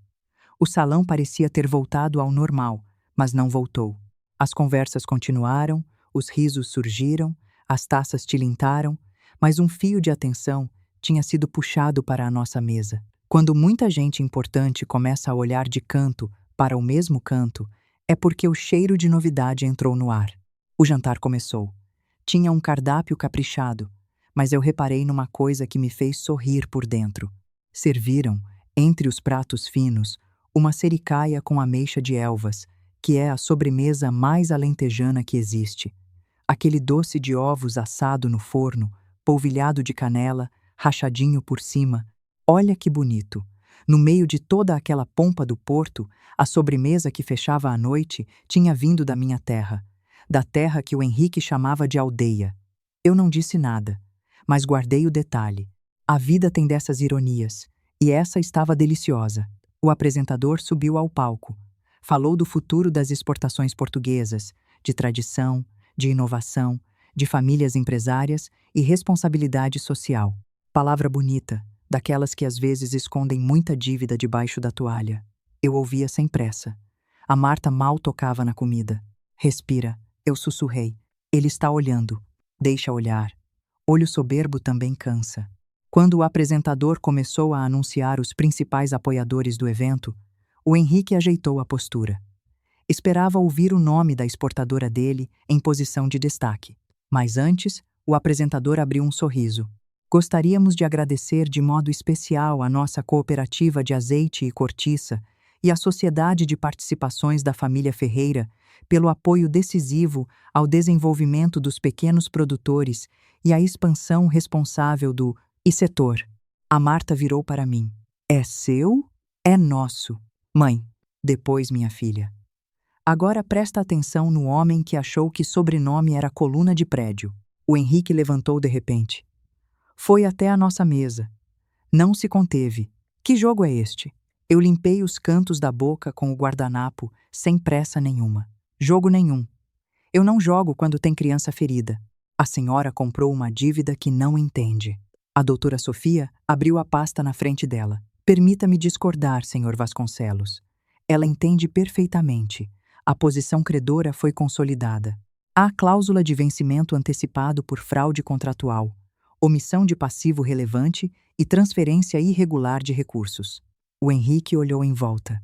O salão parecia ter voltado ao normal, mas não voltou. As conversas continuaram, os risos surgiram, as taças tilintaram, mas um fio de atenção tinha sido puxado para a nossa mesa. Quando muita gente importante começa a olhar de canto para o mesmo canto, é porque o cheiro de novidade entrou no ar. O jantar começou. Tinha um cardápio caprichado, mas eu reparei numa coisa que me fez sorrir por dentro. Serviram, entre os pratos finos, uma sericaia com ameixa de Elvas, que é a sobremesa mais alentejana que existe. Aquele doce de ovos assado no forno, polvilhado de canela, rachadinho por cima. Olha que bonito! No meio de toda aquela pompa do Porto, a sobremesa que fechava a noite tinha vindo da minha terra, da terra que o Henrique chamava de aldeia. Eu não disse nada, mas guardei o detalhe. A vida tem dessas ironias, e essa estava deliciosa. O apresentador subiu ao palco. Falou do futuro das exportações portuguesas, de tradição, de inovação, de famílias empresárias e responsabilidade social. Palavra bonita, daquelas que às vezes escondem muita dívida debaixo da toalha. Eu ouvia sem pressa. A Marta mal tocava na comida. Respira, eu sussurrei. Ele está olhando. Deixa olhar. Olho soberbo também cansa. Quando o apresentador começou a anunciar os principais apoiadores do evento, o Henrique ajeitou a postura. Esperava ouvir o nome da exportadora dele em posição de destaque. Mas antes, o apresentador abriu um sorriso. Gostaríamos de agradecer de modo especial a nossa cooperativa de azeite e cortiça e a Sociedade de Participações da Família Ferreira pelo apoio decisivo ao desenvolvimento dos pequenos produtores e à expansão responsável do setor. A Marta virou para mim. É seu? É nosso. Mãe. Depois minha filha. Agora presta atenção no homem que achou que sobrenome era coluna de prédio. O Henrique levantou de repente. Foi até a nossa mesa. Não se conteve. Que jogo é este? Eu limpei os cantos da boca com o guardanapo, sem pressa nenhuma. Jogo nenhum. Eu não jogo quando tem criança ferida. A senhora comprou uma dívida que não entende. A doutora Sofia abriu a pasta na frente dela. Permita-me discordar, senhor Vasconcelos. Ela entende perfeitamente. A posição credora foi consolidada. Há cláusula de vencimento antecipado por fraude contratual, omissão de passivo relevante e transferência irregular de recursos. O Henrique olhou em volta.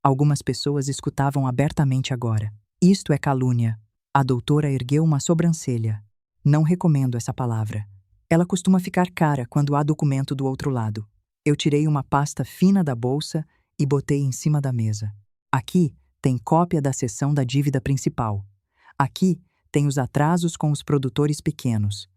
Algumas pessoas escutavam abertamente agora. Isto é calúnia. A doutora ergueu uma sobrancelha. Não recomendo essa palavra. Ela costuma ficar cara quando há documento do outro lado. Eu tirei uma pasta fina da bolsa e botei em cima da mesa. Aqui tem cópia da seção da dívida principal. Aqui tem os atrasos com os produtores pequenos.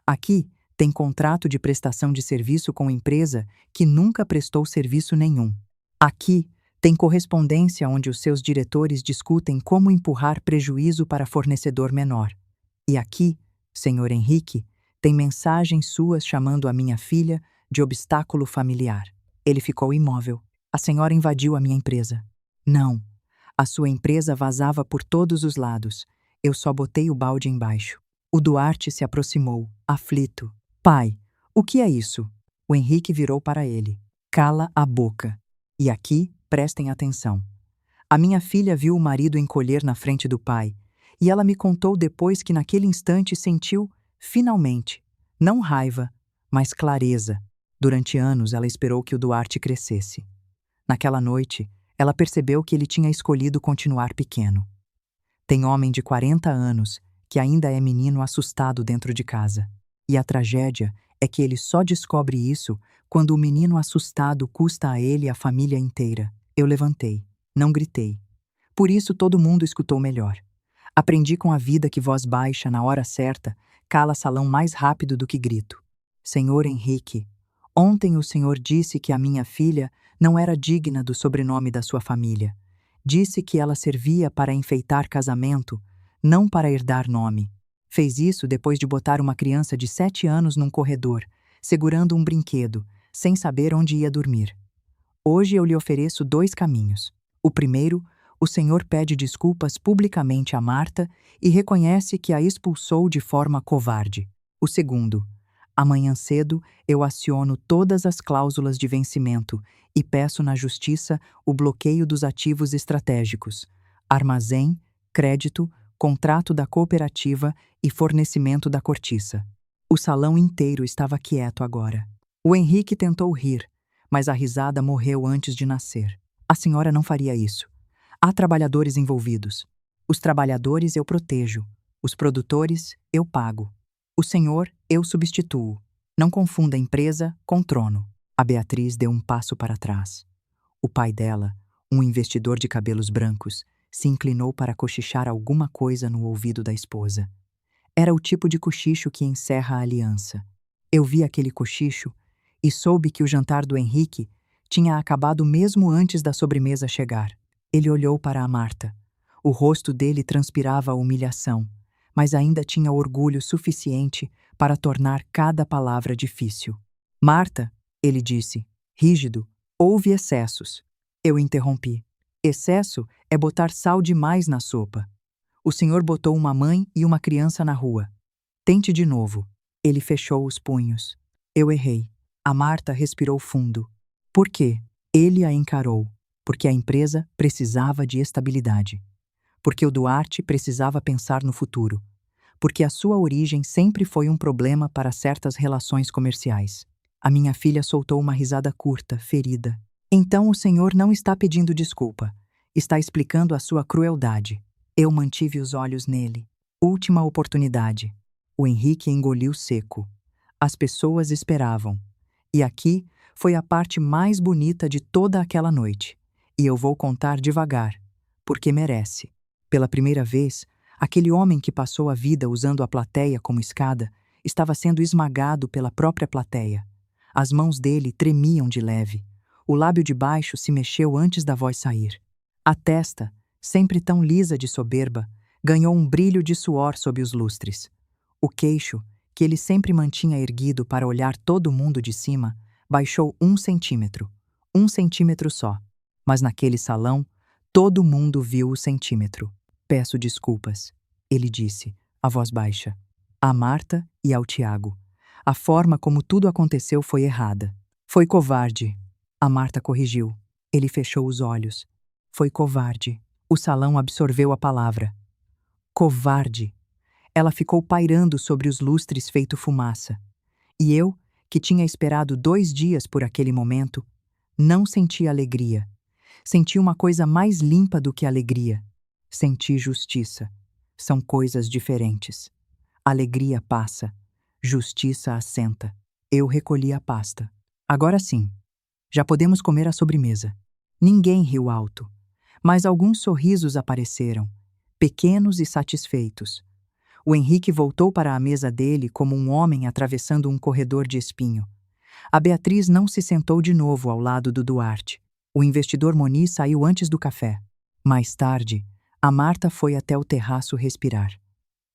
Aqui tem contrato de prestação de serviço com empresa que nunca prestou serviço nenhum. Aqui tem correspondência onde os seus diretores discutem como empurrar prejuízo para fornecedor menor. E aqui, senhor Henrique, tem mensagens suas chamando a minha filha de obstáculo familiar. Ele ficou imóvel. A senhora invadiu a minha empresa. Não. A sua empresa vazava por todos os lados. Eu só botei o balde embaixo. O Duarte se aproximou, aflito. Pai, o que é isso? O Henrique virou para ele. Cala a boca. E aqui, prestem atenção. A minha filha viu o marido encolher na frente do pai, e ela me contou depois que naquele instante sentiu, finalmente, não raiva, mas clareza. Durante anos ela esperou que o Duarte crescesse. Naquela noite, ela percebeu que ele tinha escolhido continuar pequeno. Tem homem de 40 anos que ainda é menino assustado dentro de casa. E a tragédia é que ele só descobre isso quando o menino assustado custa a ele e a família inteira. Eu levantei, não gritei. Por isso todo mundo escutou melhor. Aprendi com a vida que voz baixa, na hora certa, cala salão mais rápido do que grito. Senhor Henrique, Ontem o senhor disse que a minha filha não era digna do sobrenome da sua família. Disse que ela servia para enfeitar casamento, não para herdar nome. Fez isso depois de botar uma criança de 7 anos num corredor, segurando um brinquedo, sem saber onde ia dormir. Hoje eu lhe ofereço 2 caminhos. O primeiro, o senhor pede desculpas publicamente a Marta e reconhece que a expulsou de forma covarde. O segundo, amanhã cedo eu aciono todas as cláusulas de vencimento e peço na justiça o bloqueio dos ativos estratégicos, armazém, crédito, contrato da cooperativa e fornecimento da cortiça. O salão inteiro estava quieto agora. O Henrique tentou rir, mas a risada morreu antes de nascer. A senhora não faria isso. Há trabalhadores envolvidos. Os trabalhadores eu protejo. Os produtores eu pago. O senhor eu substituo. Não confunda empresa com trono. A Beatriz deu um passo para trás. O pai dela, um investidor de cabelos brancos, se inclinou para cochichar alguma coisa no ouvido da esposa. Era o tipo de cochicho que encerra a aliança. Eu vi aquele cochicho e soube que o jantar do Henrique tinha acabado mesmo antes da sobremesa chegar. Ele olhou para a Marta. O rosto dele transpirava humilhação, mas ainda tinha orgulho suficiente para tornar cada palavra difícil. Marta, ele disse, rígido, houve excessos. Eu interrompi. Excesso é botar sal demais na sopa. O senhor botou uma mãe e uma criança na rua. Tente de novo. Ele fechou os punhos. Eu errei. A Marta respirou fundo. Por quê? Ele a encarou. Porque a empresa precisava de estabilidade. Porque o Duarte precisava pensar no futuro. Porque a sua origem sempre foi um problema para certas relações comerciais. A minha filha soltou uma risada curta, ferida. Então o senhor não está pedindo desculpa. Está explicando a sua crueldade. Eu mantive os olhos nele. Última oportunidade. O Henrique engoliu seco. As pessoas esperavam. E aqui foi a parte mais bonita de toda aquela noite. E eu vou contar devagar, porque merece. Pela primeira vez, aquele homem que passou a vida usando a plateia como escada estava sendo esmagado pela própria plateia. As mãos dele tremiam de leve. O lábio de baixo se mexeu antes da voz sair. A testa, sempre tão lisa de soberba, ganhou um brilho de suor sob os lustres. O queixo, que ele sempre mantinha erguido para olhar todo mundo de cima, baixou 1 centímetro. 1 centímetro só. Mas naquele salão, todo mundo viu o centímetro. Peço desculpas, ele disse, a voz baixa. A Marta e ao Tiago. A forma como tudo aconteceu foi errada. Foi covarde. A Marta corrigiu. Ele fechou os olhos. Foi covarde. O salão absorveu a palavra. Covarde. Ela ficou pairando sobre os lustres feito fumaça. E eu, que tinha esperado 2 dias por aquele momento, não senti alegria. Senti uma coisa mais limpa do que alegria. Senti justiça. São coisas diferentes. Alegria passa. Justiça assenta. Eu recolhi a pasta. Agora sim. Já podemos comer a sobremesa. Ninguém riu alto. Mas alguns sorrisos apareceram, pequenos e satisfeitos. O Henrique voltou para a mesa dele como um homem atravessando um corredor de espinho. A Beatriz não se sentou de novo ao lado do Duarte. O investidor Moni saiu antes do café. Mais tarde, a Marta foi até o terraço respirar.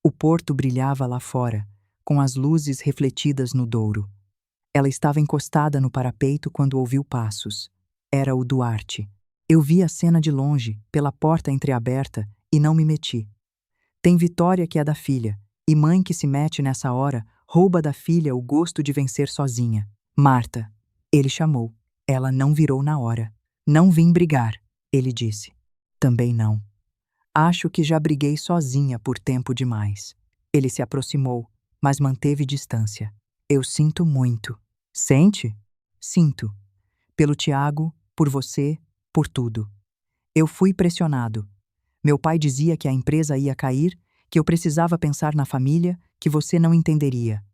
O porto brilhava lá fora, com as luzes refletidas no Douro. Ela estava encostada no parapeito quando ouviu passos. Era o Duarte. Eu vi a cena de longe, pela porta entreaberta, e não me meti. Tem Vitória que é da filha, e mãe que se mete nessa hora rouba da filha o gosto de vencer sozinha. Marta. Ele chamou. Ela não virou na hora. Não vim brigar, ele disse. Também não. Acho que já briguei sozinha por tempo demais. Ele se aproximou, mas manteve distância. Eu sinto muito. Sente? Sinto. Pelo Tiago, por você, por tudo. Eu fui pressionado. Meu pai dizia que a empresa ia cair, que eu precisava pensar na família, que você não entenderia.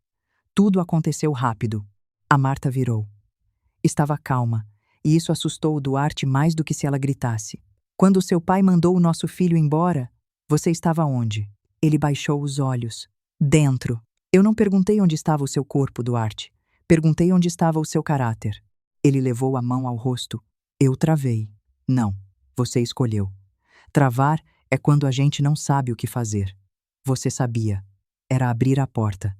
Tudo aconteceu rápido. A Marta virou. Estava calma, e isso assustou o Duarte mais do que se ela gritasse. Quando seu pai mandou o nosso filho embora, você estava onde? Ele baixou os olhos. Dentro. Eu não perguntei onde estava o seu corpo, Duarte. Perguntei onde estava o seu caráter. Ele levou a mão ao rosto. Eu travei. Não, você escolheu. Travar é quando a gente não sabe o que fazer. Você sabia. Era abrir a porta.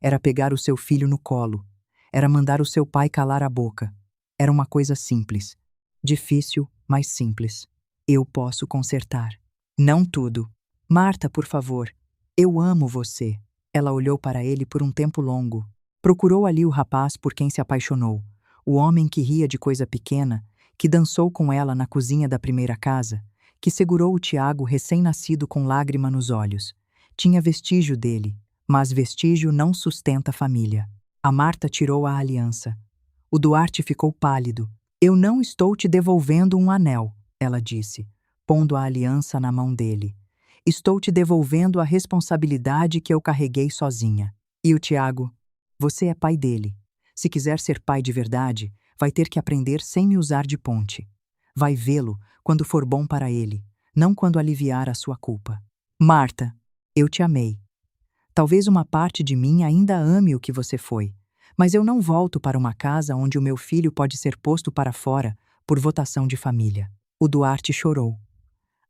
Era pegar o seu filho no colo. Era mandar o seu pai calar a boca. Era uma coisa simples. Difícil, mas simples. Eu posso consertar. Não tudo. Marta, por favor. Eu amo você. Ela olhou para ele por um tempo longo. Procurou ali o rapaz por quem se apaixonou. O homem que ria de coisa pequena, que dançou com ela na cozinha da primeira casa, que segurou o Tiago recém-nascido com lágrima nos olhos. Tinha vestígio dele, mas vestígio não sustenta a família. A Marta tirou a aliança. O Duarte ficou pálido. Eu não estou te devolvendo um anel, ela disse, pondo a aliança na mão dele. Estou te devolvendo a responsabilidade que eu carreguei sozinha. E o Tiago? Você é pai dele. Se quiser ser pai de verdade, vai ter que aprender sem me usar de ponte. Vai vê-lo quando for bom para ele, não quando aliviar a sua culpa. Marta, eu te amei. Talvez uma parte de mim ainda ame o que você foi, mas eu não volto para uma casa onde o meu filho pode ser posto para fora por votação de família. O Duarte chorou.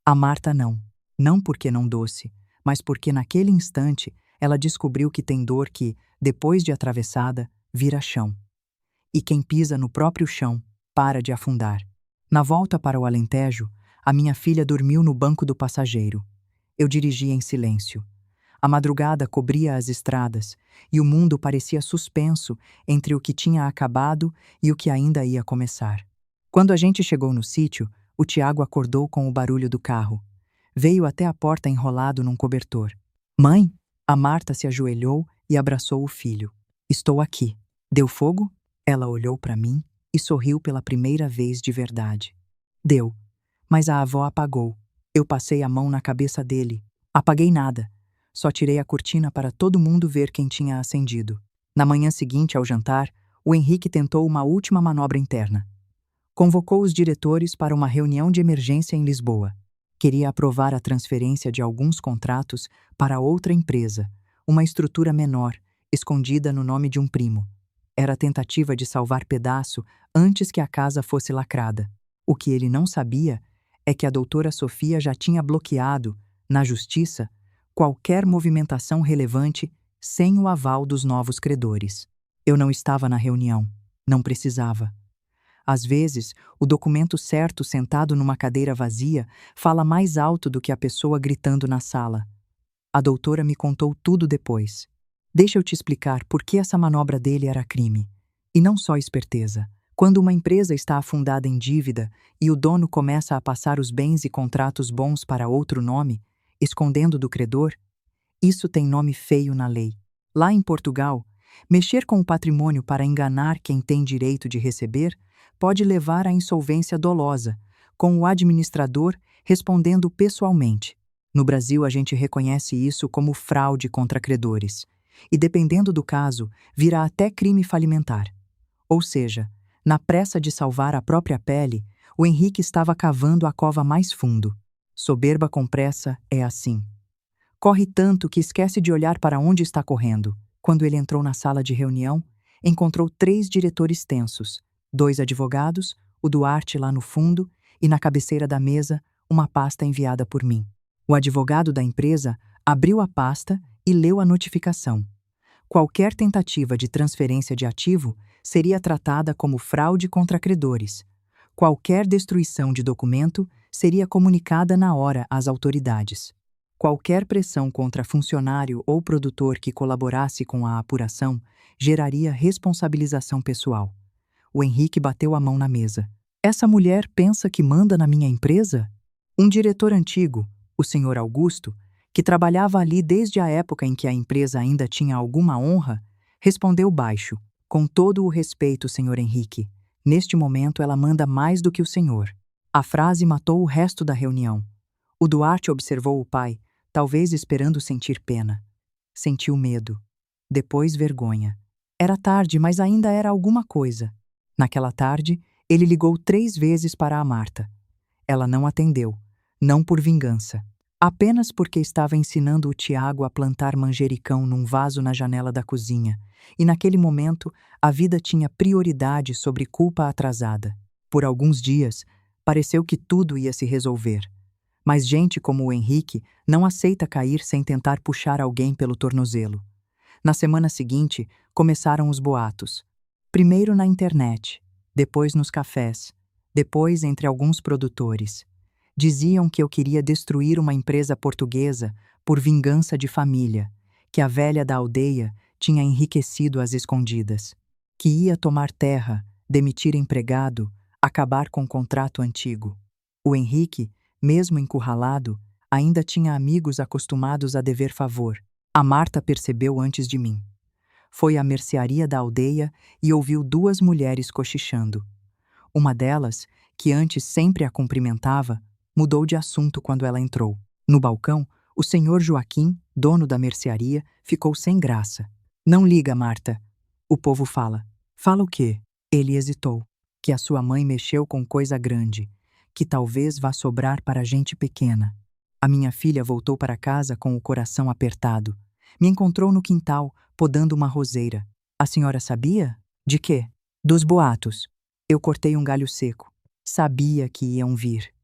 A Marta não. Não porque não doce, mas porque naquele instante ela descobriu que tem dor que, depois de atravessada, vira chão. E quem pisa no próprio chão, para de afundar. Na volta para o Alentejo, a minha filha dormiu no banco do passageiro. Eu dirigia em silêncio. A madrugada cobria as estradas, e o mundo parecia suspenso entre o que tinha acabado e o que ainda ia começar. Quando a gente chegou no sítio, o Tiago acordou com o barulho do carro. Veio até a porta enrolado num cobertor. Mãe? A Marta se ajoelhou e abraçou o filho. Estou aqui. Deu fogo? Ela olhou para mim e sorriu pela primeira vez de verdade. Deu. Mas a avó apagou. Eu passei a mão na cabeça dele. Apaguei nada. Só tirei a cortina para todo mundo ver quem tinha acendido. Na manhã seguinte, ao jantar, o Henrique tentou uma última manobra interna. Convocou os diretores para uma reunião de emergência em Lisboa. Queria aprovar a transferência de alguns contratos para outra empresa, uma estrutura menor, escondida no nome de um primo. Era a tentativa de salvar pedaço antes que a casa fosse lacrada. O que ele não sabia é que a doutora Sofia já tinha bloqueado, na justiça, qualquer movimentação relevante sem o aval dos novos credores. Eu não estava na reunião. Não precisava. Às vezes, o documento certo sentado numa cadeira vazia fala mais alto do que a pessoa gritando na sala. A doutora me contou tudo depois. Deixa eu te explicar por que essa manobra dele era crime. E não só esperteza. Quando uma empresa está afundada em dívida e o dono começa a passar os bens e contratos bons para outro nome, escondendo do credor, isso tem nome feio na lei. Lá em Portugal, mexer com o patrimônio para enganar quem tem direito de receber pode levar à insolvência dolosa, com o administrador respondendo pessoalmente. No Brasil, a gente reconhece isso como fraude contra credores, e dependendo do caso, vira até crime falimentar. Ou seja, na pressa de salvar a própria pele, o Henrique estava cavando a cova mais fundo. Soberba com pressa é assim. Corre tanto que esquece de olhar para onde está correndo. Quando ele entrou na sala de reunião, encontrou 3 diretores tensos, 2 advogados, o Duarte lá no fundo e na cabeceira da mesa, uma pasta enviada por mim. O advogado da empresa abriu a pasta e leu a notificação. Qualquer tentativa de transferência de ativo seria tratada como fraude contra credores. Qualquer destruição de documento seria comunicada na hora às autoridades. Qualquer pressão contra funcionário ou produtor que colaborasse com a apuração geraria responsabilização pessoal. O Henrique bateu a mão na mesa. Essa mulher pensa que manda na minha empresa? Um diretor antigo, o Sr. Augusto, que trabalhava ali desde a época em que a empresa ainda tinha alguma honra, respondeu baixo, com todo o respeito, Sr. Henrique. Neste momento ela manda mais do que o senhor. A frase matou o resto da reunião. O Duarte observou o pai, talvez esperando sentir pena. Sentiu medo. Depois vergonha. Era tarde, mas ainda era alguma coisa. Naquela tarde, ele ligou 3 vezes para a Marta. Ela não atendeu, não por vingança. apenas porque estava ensinando o Tiago a plantar manjericão num vaso na janela da cozinha, e naquele momento a vida tinha prioridade sobre culpa atrasada. Por alguns dias, pareceu que tudo ia se resolver. Mas gente como o Henrique não aceita cair sem tentar puxar alguém pelo tornozelo. Na semana seguinte, começaram os boatos. Primeiro na internet, depois nos cafés, depois entre alguns produtores. Diziam que eu queria destruir uma empresa portuguesa por vingança de família, que a velha da aldeia tinha enriquecido às escondidas, que ia tomar terra, demitir empregado, acabar com o contrato antigo. O Henrique, mesmo encurralado, ainda tinha amigos acostumados a dever favor. A Marta percebeu antes de mim. Foi à mercearia da aldeia e ouviu duas mulheres cochichando. Uma delas, que antes sempre a cumprimentava, mudou de assunto quando ela entrou. No balcão, o senhor Joaquim, dono da mercearia, ficou sem graça. Não liga, Marta. O povo fala. Fala o quê? Ele hesitou. Que a sua mãe mexeu com coisa grande, que talvez vá sobrar para gente pequena. A minha filha voltou para casa com o coração apertado. Me encontrou no quintal, podando uma roseira. A senhora sabia? De quê? Dos boatos. Eu cortei um galho seco. Sabia que iam vir.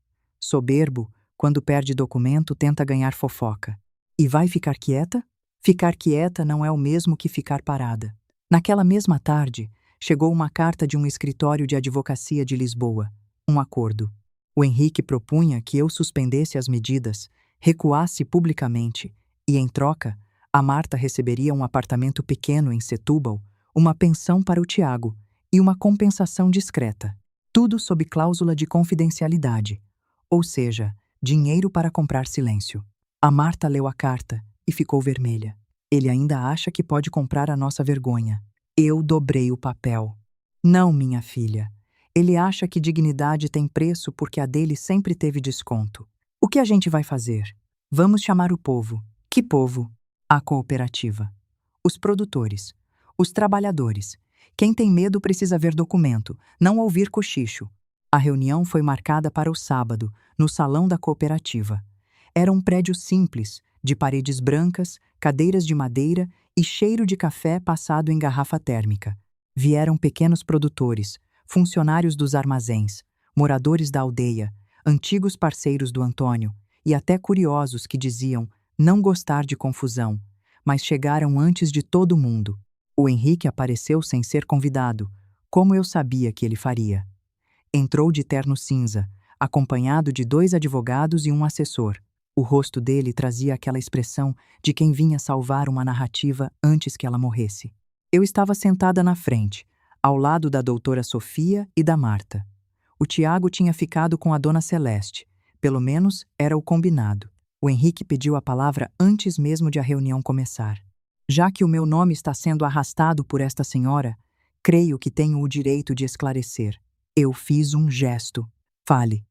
Soberbo, quando perde documento, tenta ganhar fofoca. E vai ficar quieta? Ficar quieta não é o mesmo que ficar parada. Naquela mesma tarde, chegou uma carta de um escritório de advocacia de Lisboa. Um acordo. O Henrique propunha que eu suspendesse as medidas, recuasse publicamente, e, em troca, a Marta receberia um apartamento pequeno em Setúbal, uma pensão para o Tiago e uma compensação discreta. Tudo sob cláusula de confidencialidade, ou seja, dinheiro para comprar silêncio. A Marta leu a carta e ficou vermelha. Ele ainda acha que pode comprar a nossa vergonha. Eu dobrei o papel. Não, minha filha. Ele acha que dignidade tem preço porque a dele sempre teve desconto. O que a gente vai fazer? Vamos chamar o povo. Que povo? A cooperativa. Os produtores. Os trabalhadores. Quem tem medo precisa ver documento, não ouvir cochicho. A reunião foi marcada para o sábado, no salão da cooperativa. Era um prédio simples, de paredes brancas, cadeiras de madeira e cheiro de café passado em garrafa térmica. Vieram pequenos produtores, funcionários dos armazéns, moradores da aldeia, antigos parceiros do Antônio e até curiosos que diziam não gostar de confusão, mas chegaram antes de todo mundo. O Henrique apareceu sem ser convidado, como eu sabia que ele faria. Entrou de terno cinza, acompanhado de 2 advogados e um assessor. O rosto dele trazia aquela expressão de quem vinha salvar uma narrativa antes que ela morresse. Eu estava sentada na frente, ao lado da doutora Sofia e da Marta. O Tiago tinha ficado com a dona Celeste, pelo menos era o combinado. O Henrique pediu a palavra antes mesmo de a reunião começar. Já que o meu nome está sendo arrastado por esta senhora, creio que tenho o direito de esclarecer. Eu fiz um gesto. Fale.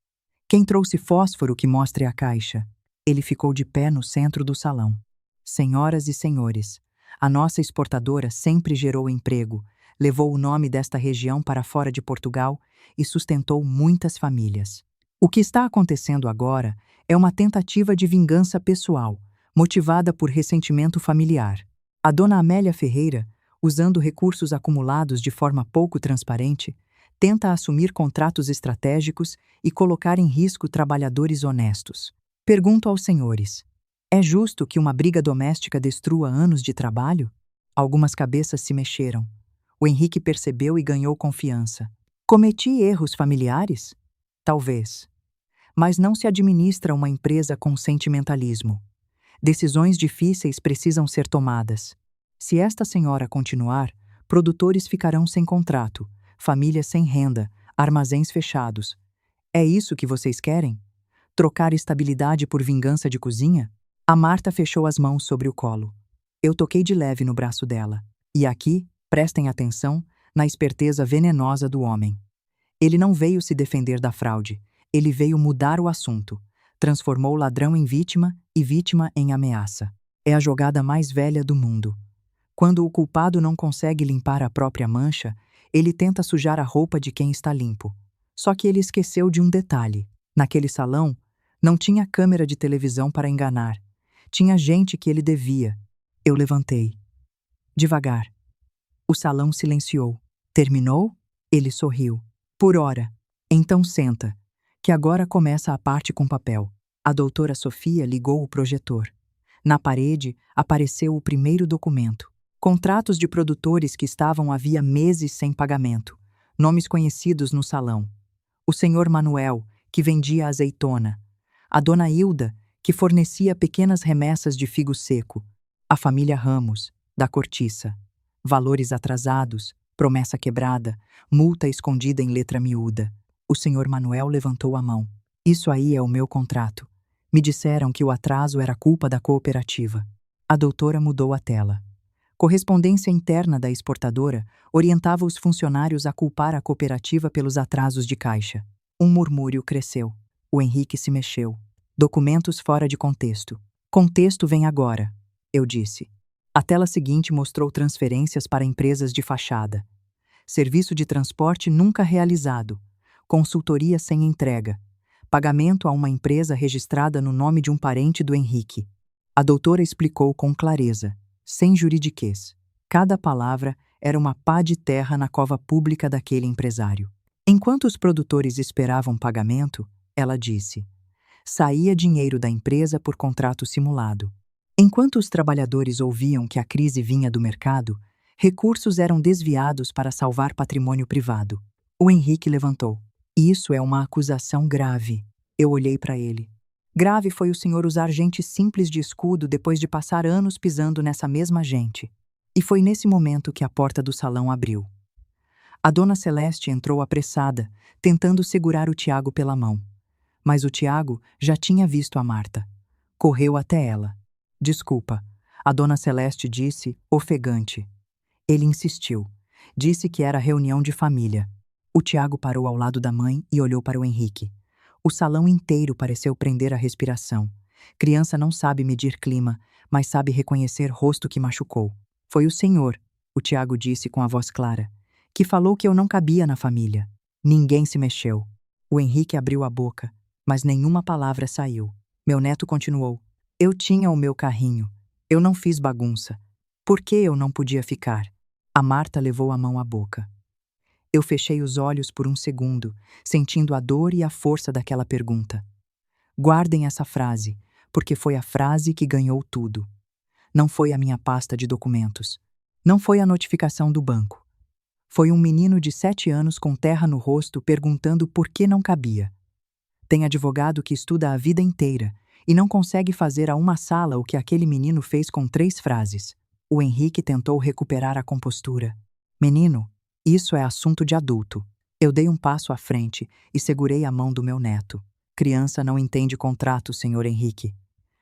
Quem trouxe fósforo que mostre a caixa? Ele ficou de pé no centro do salão. Senhoras e senhores, a nossa exportadora sempre gerou emprego, levou o nome desta região para fora de Portugal e sustentou muitas famílias. O que está acontecendo agora é uma tentativa de vingança pessoal, motivada por ressentimento familiar. A dona Amélia Ferreira, usando recursos acumulados de forma pouco transparente, tenta assumir contratos estratégicos e colocar em risco trabalhadores honestos. Pergunto aos senhores: é justo que uma briga doméstica destrua anos de trabalho? Algumas cabeças se mexeram. O Henrique percebeu e ganhou confiança. Cometi erros familiares? Talvez. Mas não se administra uma empresa com sentimentalismo. Decisões difíceis precisam ser tomadas. Se esta senhora continuar, produtores ficarão sem contrato, famílias sem renda, armazéns fechados. É isso que vocês querem? Trocar estabilidade por vingança de cozinha? A Marta fechou as mãos sobre o colo. Eu toquei de leve no braço dela. E aqui, prestem atenção, na esperteza venenosa do homem. Ele não veio se defender da fraude. Ele veio mudar o assunto. Transformou ladrão em vítima e vítima em ameaça. É a jogada mais velha do mundo. Quando o culpado não consegue limpar a própria mancha, ele tenta sujar a roupa de quem está limpo. Só que ele esqueceu de um detalhe. Naquele salão, Não tinha câmera de televisão para enganar. Tinha gente que ele devia. Eu levantei. Devagar. O salão silenciou. Terminou? Ele sorriu. Por hora. Então senta, que agora começa a parte com papel. A doutora Sofia ligou o projetor. Na parede apareceu o primeiro documento. Contratos de produtores que estavam havia meses sem pagamento. Nomes conhecidos no salão. O senhor Manuel, que vendia azeitona. A dona Hilda, que fornecia pequenas remessas de figo seco. A família Ramos, da cortiça. Valores atrasados, promessa quebrada, multa escondida em letra miúda. O senhor Manuel levantou a mão. Isso aí é o meu contrato. Me disseram que o atraso era culpa da cooperativa. A doutora mudou a tela. Correspondência interna da exportadora orientava os funcionários a culpar a cooperativa pelos atrasos de caixa. Um murmúrio cresceu. O Henrique se mexeu. Documentos fora de contexto. Contexto vem agora, eu disse. A tela seguinte mostrou transferências para empresas de fachada. Serviço de transporte nunca realizado. Consultoria sem entrega. Pagamento a uma empresa registrada no nome de um parente do Henrique. A doutora explicou com clareza, sem juridiquês. Cada palavra era uma pá de terra na cova pública daquele empresário. Enquanto os produtores esperavam pagamento, ela disse: saía dinheiro da empresa por contrato simulado. Enquanto os trabalhadores ouviam que a crise vinha do mercado, recursos eram desviados para salvar patrimônio privado. O Henrique levantou. Isso é uma acusação grave. Eu olhei para ele. Grave foi o senhor usar gente simples de escudo depois de passar anos pisando nessa mesma gente. E foi nesse momento que a porta do salão abriu. A dona Celeste entrou apressada, tentando segurar o Tiago pela mão. Mas o Tiago já tinha visto a Marta. Correu até ela. Desculpa, a dona Celeste disse, ofegante. Ele insistiu. Disse que era reunião de família. O Tiago parou ao lado da mãe e olhou para o Henrique. O salão inteiro pareceu prender a respiração. Criança não sabe medir clima, mas sabe reconhecer rosto que machucou. Foi o senhor, o Tiago disse com a voz clara, que falou que eu não cabia na família. Ninguém se mexeu. O Henrique abriu a boca, mas nenhuma palavra saiu. Meu neto continuou. Eu tinha o meu carrinho. Eu não fiz bagunça. Por que eu não podia ficar? A Marta levou a mão à boca. Eu fechei os olhos por um segundo, sentindo a dor e a força daquela pergunta. Guardem essa frase, porque foi a frase que ganhou tudo. Não foi a minha pasta de documentos. Não foi a notificação do banco. Foi um menino de 7 anos com terra no rosto perguntando por que não cabia. Tem advogado que estuda a vida inteira e não consegue fazer a uma sala o que aquele menino fez com 3 frases. O Henrique tentou recuperar a compostura. Menino, isso é assunto de adulto. Eu dei um passo à frente e segurei a mão do meu neto. Criança não entende contrato, senhor Henrique.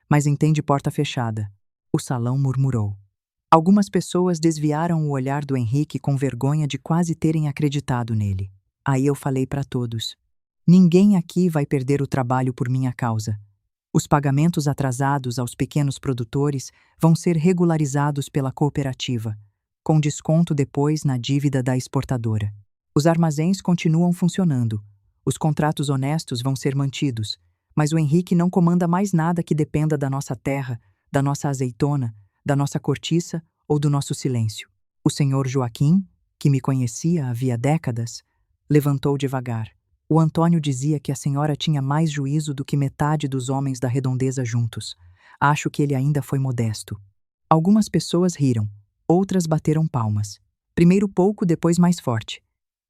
Mas entende porta fechada. O salão murmurou. Algumas pessoas desviaram o olhar do Henrique com vergonha de quase terem acreditado nele. Aí eu falei para todos. Ninguém aqui vai perder o trabalho por minha causa. Os pagamentos atrasados aos pequenos produtores vão ser regularizados pela cooperativa, com desconto depois na dívida da exportadora. Os armazéns continuam funcionando. Os contratos honestos vão ser mantidos, mas o Henrique não comanda mais nada que dependa da nossa terra, da nossa azeitona, da nossa cortiça ou do nosso silêncio. O senhor Joaquim, que me conhecia havia décadas, levantou devagar. O Antônio dizia que a senhora tinha mais juízo do que metade dos homens da redondeza juntos. Acho que ele ainda foi modesto. Algumas pessoas riram. Outras bateram palmas. Primeiro pouco, depois mais forte.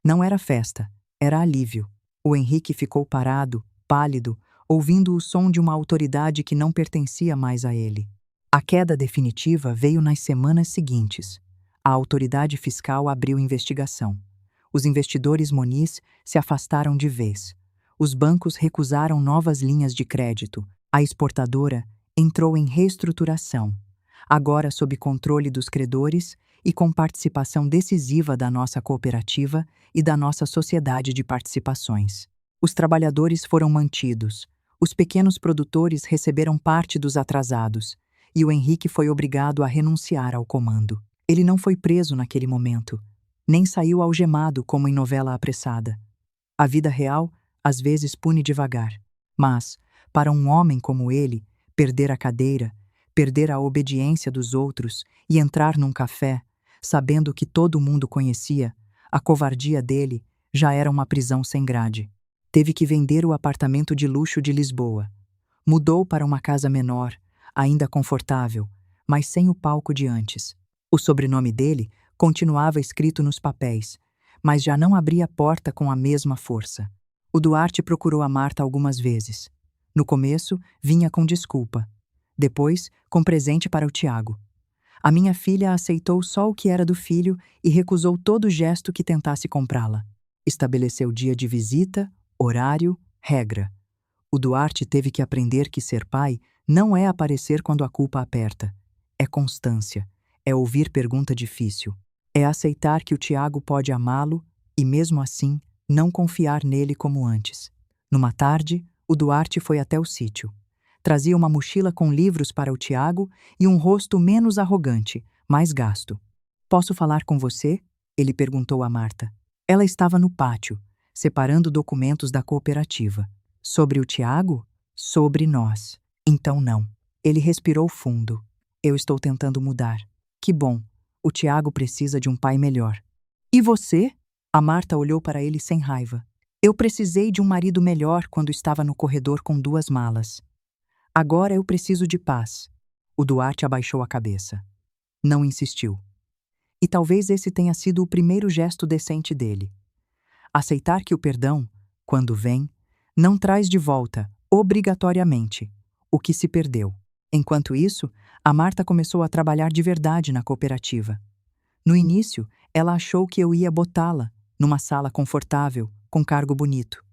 Não era festa, era alívio. O Henrique ficou parado, pálido, ouvindo o som de uma autoridade que não pertencia mais a ele. A queda definitiva veio nas semanas seguintes. A autoridade fiscal abriu investigação. Os investidores Moniz se afastaram de vez. Os bancos recusaram novas linhas de crédito. A exportadora entrou em reestruturação, agora sob controle dos credores e com participação decisiva da nossa cooperativa e da nossa sociedade de participações. Os trabalhadores foram mantidos, os pequenos produtores receberam parte dos atrasados, e o Henrique foi obrigado a renunciar ao comando. Ele não foi preso naquele momento, nem saiu algemado como em novela apressada. A vida real, às vezes, pune devagar, mas, Para um homem como ele, perder a cadeira, perder a obediência dos outros e entrar num café, sabendo que todo mundo conhecia, a covardia dele já era uma prisão sem grade. Teve que vender o apartamento de luxo de Lisboa. Mudou para uma casa menor, ainda confortável, mas sem o palco de antes. O sobrenome dele continuava escrito nos papéis, mas já não abria a porta com a mesma força. O Duarte procurou a Marta algumas vezes. No começo, vinha com desculpa. Depois, com presente para o Tiago. A minha filha aceitou só o que era do filho e recusou todo gesto que tentasse comprá-la. Estabeleceu dia de visita, horário, regra. O Duarte teve que aprender que ser pai não é aparecer quando a culpa aperta. É constância, é ouvir pergunta difícil, é aceitar que o Tiago pode amá-lo e, mesmo assim, não confiar nele como antes. Numa tarde, o Duarte foi até o sítio. Trazia uma mochila com livros para o Tiago e um rosto menos arrogante, mais gasto. "Posso falar com você?" ele perguntou a Marta. Ela estava no pátio, separando documentos da cooperativa. "Sobre o Tiago? Sobre nós. Então não." Ele respirou fundo. "Eu estou tentando mudar. Que bom. O Tiago precisa de um pai melhor." "E você?" A Marta olhou para ele sem raiva. "Eu precisei de um marido melhor quando estava no corredor com 2 malas. Agora eu preciso de paz." O Duarte abaixou a cabeça. Não insistiu. E talvez esse tenha sido o primeiro gesto decente dele. Aceitar que o perdão, quando vem, não traz de volta, obrigatoriamente, o que se perdeu. Enquanto isso, a Marta começou a trabalhar de verdade na cooperativa. No início, ela achou que eu ia botá-la numa sala confortável, com cargo bonito.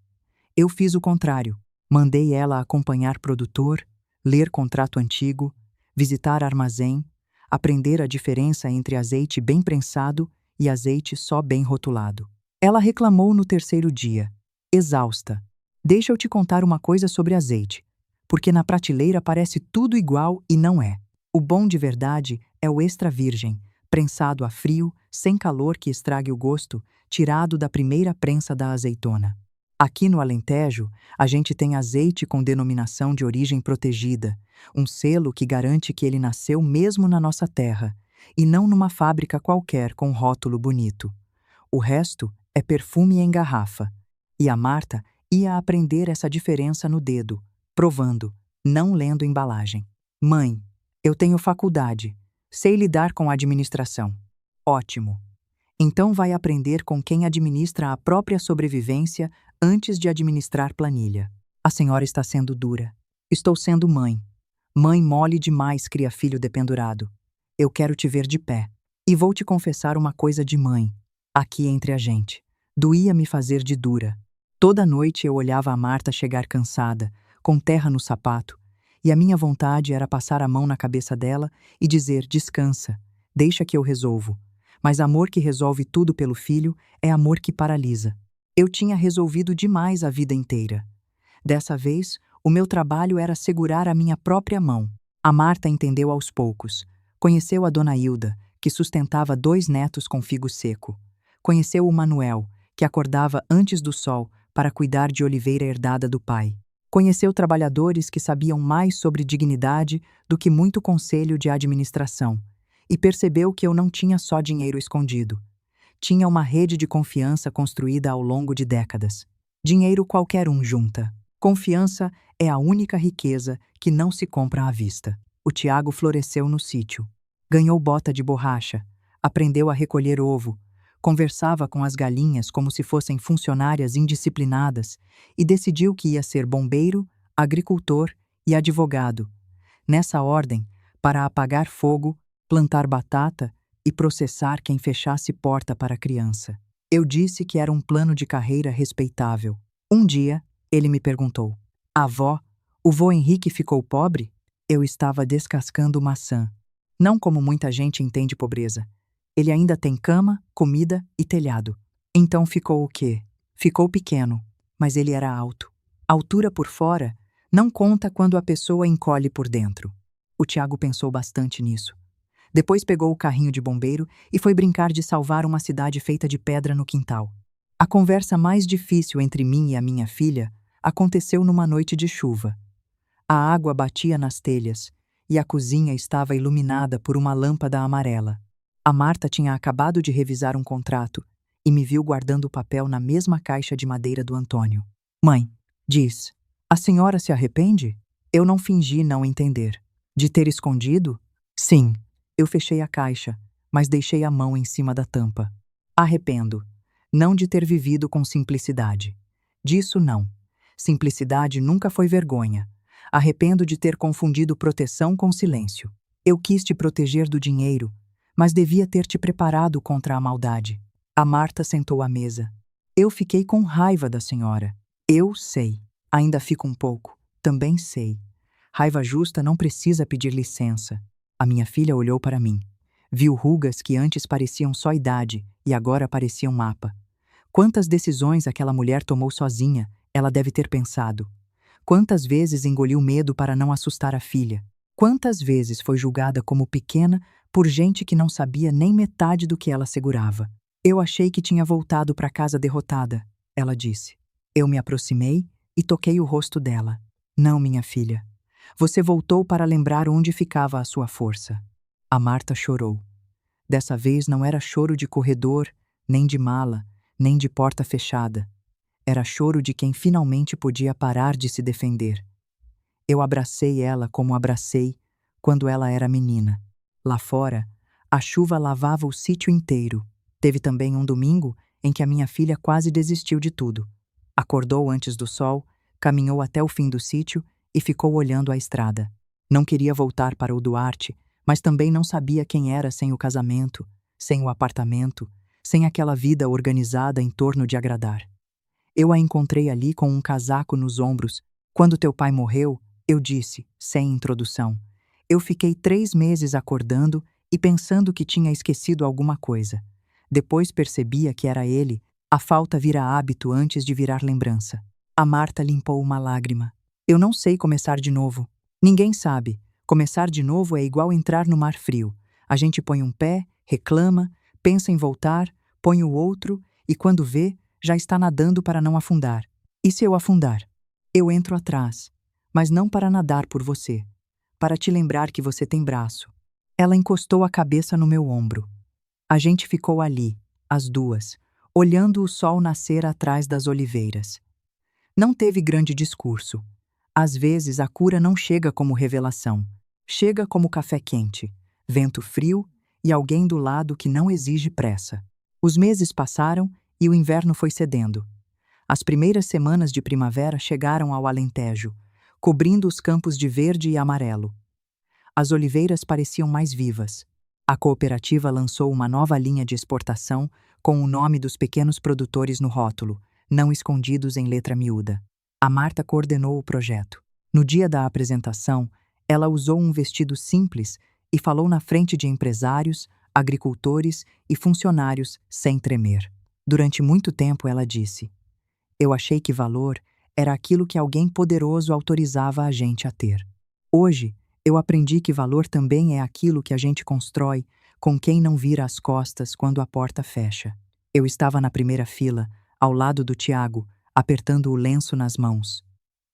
Eu fiz o contrário. Mandei ela acompanhar produtor, ler contrato antigo, visitar armazém, aprender a diferença entre azeite bem prensado e azeite só bem rotulado. Ela reclamou no 3º dia, exausta. "Deixa eu te contar uma coisa sobre azeite, porque na prateleira parece tudo igual e não é. O bom de verdade é o extra virgem, prensado a frio, sem calor que estrague o gosto, tirado da primeira prensa da azeitona. Aqui no Alentejo, a gente tem azeite com denominação de origem protegida, um selo que garante que ele nasceu mesmo na nossa terra, e não numa fábrica qualquer com rótulo bonito. O resto é perfume em garrafa." E a Marta ia aprender essa diferença no dedo, provando, não lendo embalagem. "Mãe, eu tenho faculdade, sei lidar com administração." "Ótimo. Então vai aprender com quem administra a própria sobrevivência antes de administrar planilha. A senhora está sendo dura." "Estou sendo mãe. Mãe mole demais cria filho dependurado. Eu quero te ver de pé. E vou te confessar uma coisa de mãe, aqui entre a gente. Doía me fazer de dura. Toda noite eu olhava a Marta chegar cansada, com terra no sapato, e a minha vontade era passar a mão na cabeça dela e dizer: "Descansa, deixa que eu resolvo." Mas amor que resolve tudo pelo filho é amor que paralisa. Eu tinha resolvido demais a vida inteira. Dessa vez, o meu trabalho era segurar a minha própria mão. A Marta entendeu aos poucos. Conheceu a dona Hilda, que sustentava 2 netos com figo seco. Conheceu o Manuel, que acordava antes do sol para cuidar de oliveira herdada do pai. Conheceu trabalhadores que sabiam mais sobre dignidade do que muito conselho de administração. E percebeu que eu não tinha só dinheiro escondido. Tinha uma rede de confiança construída ao longo de décadas. Dinheiro qualquer um junta. Confiança é a única riqueza que não se compra à vista. O Tiago floresceu no sítio. Ganhou bota de borracha, aprendeu a recolher ovo, conversava com as galinhas como se fossem funcionárias indisciplinadas e decidiu que ia ser bombeiro, agricultor e advogado. Nessa ordem, para apagar fogo, plantar batata e processar quem fechasse porta para a criança. Eu disse que era um plano de carreira respeitável. Um dia, ele me perguntou: "Avó, o vô Henrique ficou pobre?" Eu estava descascando maçã. Não como muita gente entende pobreza. Ele ainda tem cama, comida e telhado. Então ficou o quê? Ficou pequeno, mas ele era alto. Altura por fora não conta quando a pessoa encolhe por dentro. O Tiago pensou bastante nisso. Depois pegou o carrinho de bombeiro e foi brincar de salvar uma cidade feita de pedra no quintal. A conversa mais difícil entre mim e a minha filha aconteceu numa noite de chuva. A água batia nas telhas e a cozinha estava iluminada por uma lâmpada amarela. A Marta tinha acabado de revisar um contrato e me viu guardando o papel na mesma caixa de madeira do Antônio. Mãe, diz, a senhora se arrepende? Eu não fingi não entender. De ter escondido? Sim, eu fechei a caixa, mas deixei a mão em cima da tampa. Arrependo. Não de ter vivido com simplicidade. Disso não. Simplicidade nunca foi vergonha. Arrependo de ter confundido proteção com silêncio. Eu quis te proteger do dinheiro, mas devia ter te preparado contra a maldade. A Marta sentou à mesa. Eu fiquei com raiva da senhora. Eu sei. Ainda fico um pouco. Também sei. Raiva justa não precisa pedir licença. A minha filha olhou para mim. Viu rugas que antes pareciam só idade e agora pareciam mapa. Quantas decisões aquela mulher tomou sozinha, ela deve ter pensado. Quantas vezes engoliu medo para não assustar a filha? Quantas vezes foi julgada como pequena por gente que não sabia nem metade do que ela segurava? Eu achei que tinha voltado para casa derrotada, ela disse. Eu me aproximei e toquei o rosto dela. Não, minha filha. Você voltou para lembrar onde ficava a sua força. A Marta chorou. Dessa vez não era choro de corredor, nem de mala, nem de porta fechada. Era choro de quem finalmente podia parar de se defender. Eu abracei ela como abracei quando ela era menina. Lá fora, a chuva lavava o sítio inteiro. Teve também um domingo em que a minha filha quase desistiu de tudo. Acordou antes do sol, caminhou até o fim do sítio e ficou olhando a estrada. Não queria voltar para o Duarte, mas também não sabia quem era sem o casamento, sem o apartamento, sem aquela vida organizada em torno de agradar. Eu a encontrei ali com um casaco nos ombros. Quando teu pai morreu, eu disse, sem introdução. Eu fiquei 3 meses acordando e pensando que tinha esquecido alguma coisa. Depois percebia que era ele. A falta vira hábito antes de virar lembrança. A Marta limpou uma lágrima. Eu não sei começar de novo. Ninguém sabe. Começar de novo é igual entrar no mar frio. A gente põe um pé, reclama, pensa em voltar, põe o outro e quando vê, já está nadando para não afundar. E se eu afundar? Eu entro atrás, mas não para nadar por você, para te lembrar que você tem braço. Ela encostou a cabeça no meu ombro. A gente ficou ali, as duas, olhando o sol nascer atrás das oliveiras. Não teve grande discurso. Às vezes a cura não chega como revelação. Chega como café quente, vento frio e alguém do lado que não exige pressa. Os meses passaram e o inverno foi cedendo. As primeiras semanas de primavera chegaram ao Alentejo, cobrindo os campos de verde e amarelo. As oliveiras pareciam mais vivas. A cooperativa lançou uma nova linha de exportação com o nome dos pequenos produtores no rótulo, não escondidos em letra miúda. A Marta coordenou o projeto. No dia da apresentação, ela usou um vestido simples e falou na frente de empresários, agricultores e funcionários sem tremer. Durante muito tempo ela disse: eu achei que valor era aquilo que alguém poderoso autorizava a gente a ter. Hoje, eu aprendi que valor também é aquilo que a gente constrói com quem não vira as costas quando a porta fecha. Eu estava na primeira fila, ao lado do Tiago, apertando o lenço nas mãos.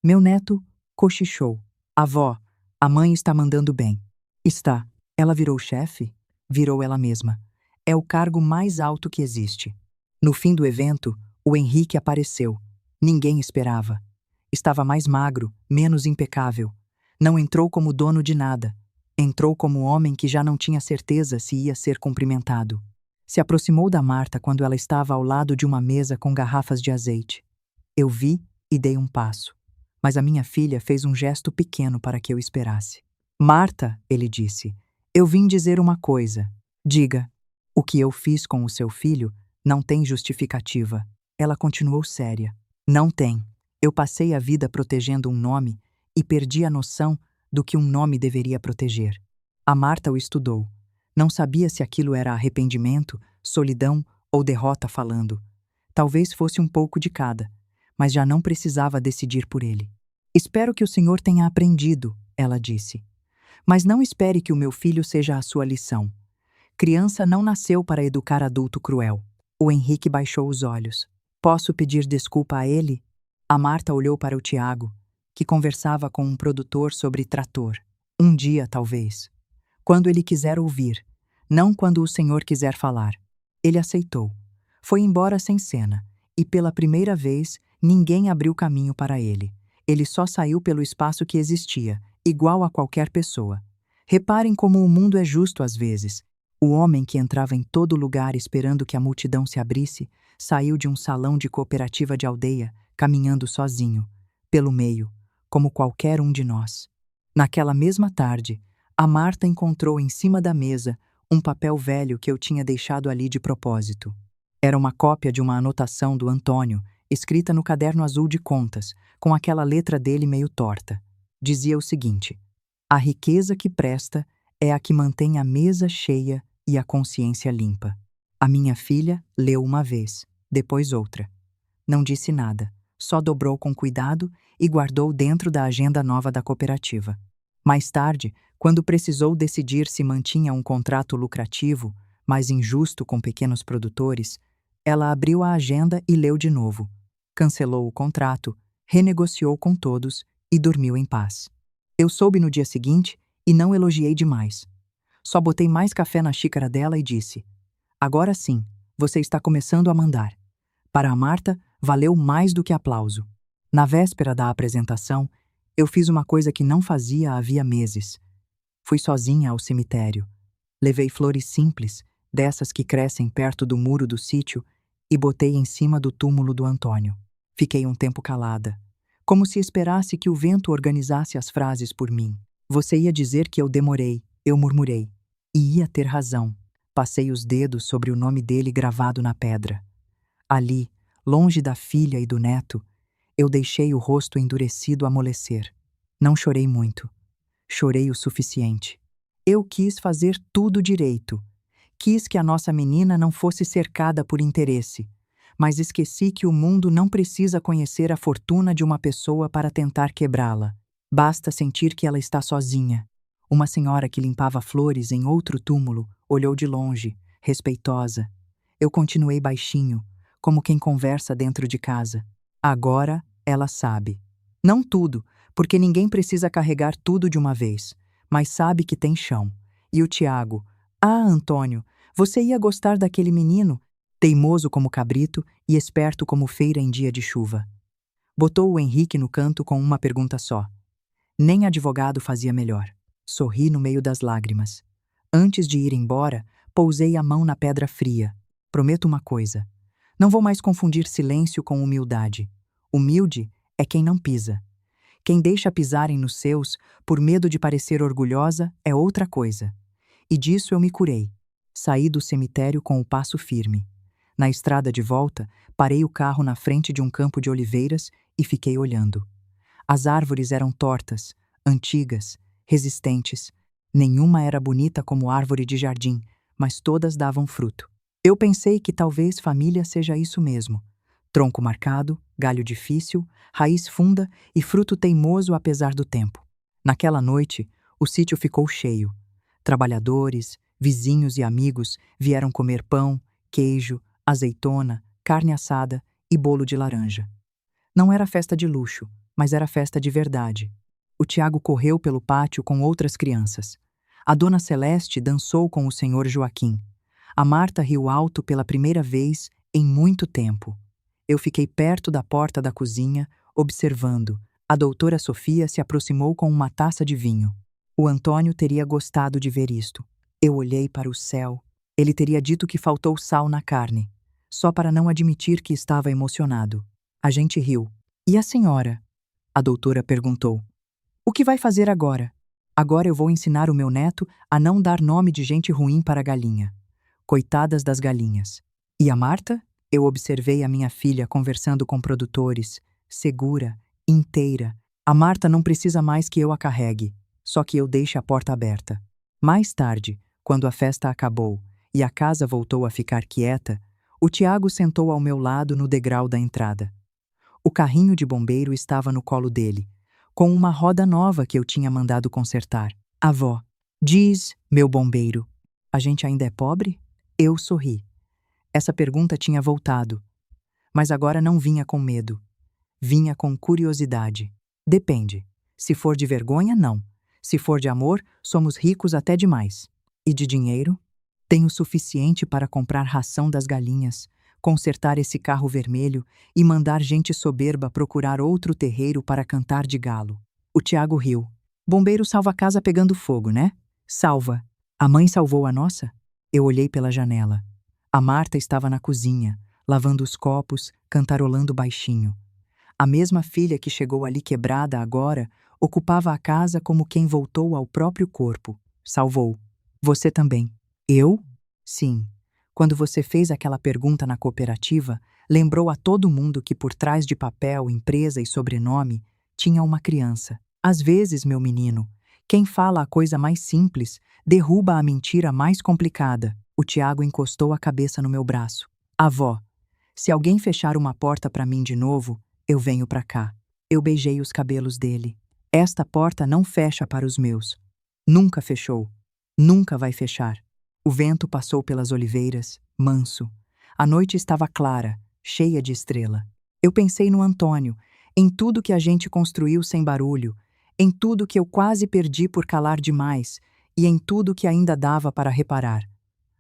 Meu neto cochichou. Avó, a mãe está mandando bem. Está. Ela virou chefe? Virou ela mesma. É o cargo mais alto que existe. No fim do evento, o Henrique apareceu. Ninguém esperava. Estava mais magro, menos impecável. Não entrou como dono de nada. Entrou como homem que já não tinha certeza se ia ser cumprimentado. Se aproximou da Marta quando ela estava ao lado de uma mesa com garrafas de azeite. Eu vi e dei um passo. Mas a minha filha fez um gesto pequeno para que eu esperasse. Marta, ele disse, eu vim dizer uma coisa. Diga. O que eu fiz com o seu filho não tem justificativa. Ela continuou séria. Não tem. Eu passei a vida protegendo um nome e perdi a noção do que um nome deveria proteger. A Marta o estudou. Não sabia se aquilo era arrependimento, solidão ou derrota falando. Talvez fosse um pouco de cada, mas já não precisava decidir por ele. Espero que o senhor tenha aprendido, ela disse. Mas não espere que o meu filho seja a sua lição. Criança não nasceu para educar adulto cruel. O Henrique baixou os olhos. Posso pedir desculpa a ele? A Marta olhou para o Tiago, que conversava com um produtor sobre trator. Um dia, talvez. Quando ele quiser ouvir, não quando o Senhor quiser falar. Ele aceitou. Foi embora sem cena, e pela primeira vez, ninguém abriu caminho para ele. Ele só saiu pelo espaço que existia, igual a qualquer pessoa. Reparem como o mundo é justo às vezes. O homem que entrava em todo lugar esperando que a multidão se abrisse, saiu de um salão de cooperativa de aldeia, caminhando sozinho, pelo meio, como qualquer um de nós. Naquela mesma tarde, a Marta encontrou em cima da mesa um papel velho que eu tinha deixado ali de propósito. Era uma cópia de uma anotação do Antônio, escrita no caderno azul de contas, com aquela letra dele meio torta. Dizia o seguinte: a riqueza que presta é a que mantém a mesa cheia e a consciência limpa. A minha filha leu uma vez, depois outra. Não disse nada, só dobrou com cuidado e guardou dentro da agenda nova da cooperativa. Mais tarde, quando precisou decidir se mantinha um contrato lucrativo, mas injusto com pequenos produtores, ela abriu a agenda e leu de novo. Cancelou o contrato, renegociou com todos e dormiu em paz. Eu soube no dia seguinte e não elogiei demais. Só botei mais café na xícara dela e disse: agora sim, você está começando a mandar. Para a Marta, valeu mais do que aplauso. Na véspera da apresentação, eu fiz uma coisa que não fazia havia meses. Fui sozinha ao cemitério. Levei flores simples, dessas que crescem perto do muro do sítio, e botei em cima do túmulo do Antônio. Fiquei um tempo calada, como se esperasse que o vento organizasse as frases por mim. Você ia dizer que eu demorei, eu murmurei. E ia ter razão. Passei os dedos sobre o nome dele gravado na pedra. Ali, longe da filha e do neto, eu deixei o rosto endurecido amolecer. Não chorei muito. Chorei o suficiente. Eu quis fazer tudo direito. Quis que a nossa menina não fosse cercada por interesse, mas esqueci que o mundo não precisa conhecer a fortuna de uma pessoa para tentar quebrá-la. Basta sentir que ela está sozinha. Uma senhora que limpava flores em outro túmulo olhou de longe, respeitosa. Eu continuei baixinho, como quem conversa dentro de casa. Agora ela sabe. Não tudo, porque ninguém precisa carregar tudo de uma vez, mas sabe que tem chão. E o Tiago: ah, Antônio, você ia gostar daquele menino, teimoso como cabrito e esperto como feira em dia de chuva. Botou o Henrique no canto com uma pergunta só. Nem advogado fazia melhor. Sorri no meio das lágrimas. Antes de ir embora, pousei a mão na pedra fria. Prometo uma coisa. Não vou mais confundir silêncio com humildade. Humilde é quem não pisa. Quem deixa pisarem nos seus, por medo de parecer orgulhosa, é outra coisa. E disso eu me curei. Saí do cemitério com o passo firme. Na estrada de volta, parei o carro na frente de um campo de oliveiras e fiquei olhando. As árvores eram tortas, antigas, resistentes. Nenhuma era bonita como árvore de jardim, mas todas davam fruto. Eu pensei que talvez família seja isso mesmo. Tronco marcado, galho difícil, raiz funda e fruto teimoso apesar do tempo. Naquela noite, o sítio ficou cheio. Trabalhadores, vizinhos e amigos vieram comer pão, queijo, azeitona, carne assada e bolo de laranja. Não era festa de luxo, mas era festa de verdade. O Tiago correu pelo pátio com outras crianças. A dona Celeste dançou com o senhor Joaquim. A Marta riu alto pela primeira vez em muito tempo. Eu fiquei perto da porta da cozinha, observando. A doutora Sofia se aproximou com uma taça de vinho. O Antônio teria gostado de ver isto. Eu olhei para o céu. Ele teria dito que faltou sal na carne, só para não admitir que estava emocionado. A gente riu. E a senhora? A doutora perguntou. O que vai fazer agora? Agora eu vou ensinar o meu neto a não dar nome de gente ruim para a galinha. Coitadas das galinhas. E a Marta? Eu observei a minha filha conversando com produtores, segura, inteira. A Marta não precisa mais que eu a carregue, só que eu deixe a porta aberta. Mais tarde, quando a festa acabou e a casa voltou a ficar quieta, o Tiago sentou ao meu lado no degrau da entrada. O carrinho de bombeiro estava no colo dele, com uma roda nova que eu tinha mandado consertar. Avó, diz, meu bombeiro, a gente ainda é pobre? Eu sorri. Essa pergunta tinha voltado, mas agora não vinha com medo. Vinha com curiosidade. Depende. Se for de vergonha, não. Se for de amor, somos ricos até demais. E de dinheiro? Tenho o suficiente para comprar ração das galinhas, consertar esse carro vermelho e mandar gente soberba procurar outro terreiro para cantar de galo. O Tiago riu. Bombeiro salva a casa pegando fogo, né? Salva. A mãe salvou a nossa? Eu olhei pela janela. A Marta estava na cozinha, lavando os copos, cantarolando baixinho. A mesma filha que chegou ali quebrada agora ocupava a casa como quem voltou ao próprio corpo. Salvou. Você também. Eu? Sim. Quando você fez aquela pergunta na cooperativa, lembrou a todo mundo que por trás de papel, empresa e sobrenome tinha uma criança. Às vezes, meu menino, quem fala a coisa mais simples derruba a mentira mais complicada. O Tiago encostou a cabeça no meu braço. Avó, se alguém fechar uma porta para mim de novo, eu venho para cá. Eu beijei os cabelos dele. Esta porta não fecha para os meus. Nunca fechou. Nunca vai fechar. O vento passou pelas oliveiras, manso. A noite estava clara, cheia de estrela. Eu pensei no Antônio, em tudo que a gente construiu sem barulho, em tudo que eu quase perdi por calar demais e em tudo que ainda dava para reparar.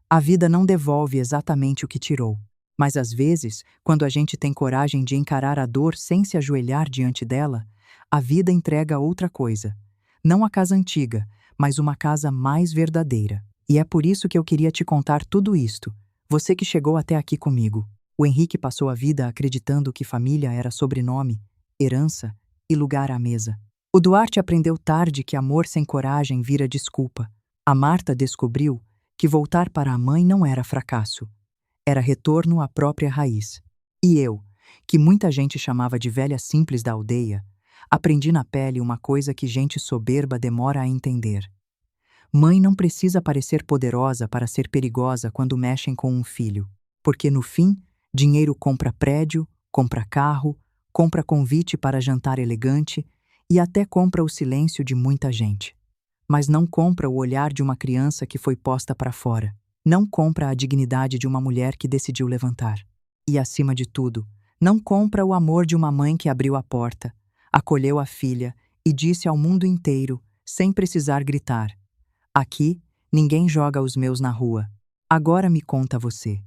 A vida não devolve exatamente o que tirou. Mas às vezes, quando a gente tem coragem de encarar a dor sem se ajoelhar diante dela, a vida entrega outra coisa. Não a casa antiga, mas uma casa mais verdadeira. E é por isso que eu queria te contar tudo isto, você que chegou até aqui comigo. O Henrique passou a vida acreditando que família era sobrenome, herança e lugar à mesa. O Duarte aprendeu tarde que amor sem coragem vira desculpa. A Marta descobriu que voltar para a mãe não era fracasso. Era retorno à própria raiz. E eu, que muita gente chamava de velha simples da aldeia, aprendi na pele uma coisa que gente soberba demora a entender. Mãe não precisa parecer poderosa para ser perigosa quando mexem com um filho, porque no fim, dinheiro compra prédio, compra carro, compra convite para jantar elegante e até compra o silêncio de muita gente. Mas não compra o olhar de uma criança que foi posta para fora. Não compra a dignidade de uma mulher que decidiu levantar. E, acima de tudo, não compra o amor de uma mãe que abriu a porta, acolheu a filha e disse ao mundo inteiro, sem precisar gritar: aqui, ninguém joga os meus na rua. Agora me conta você.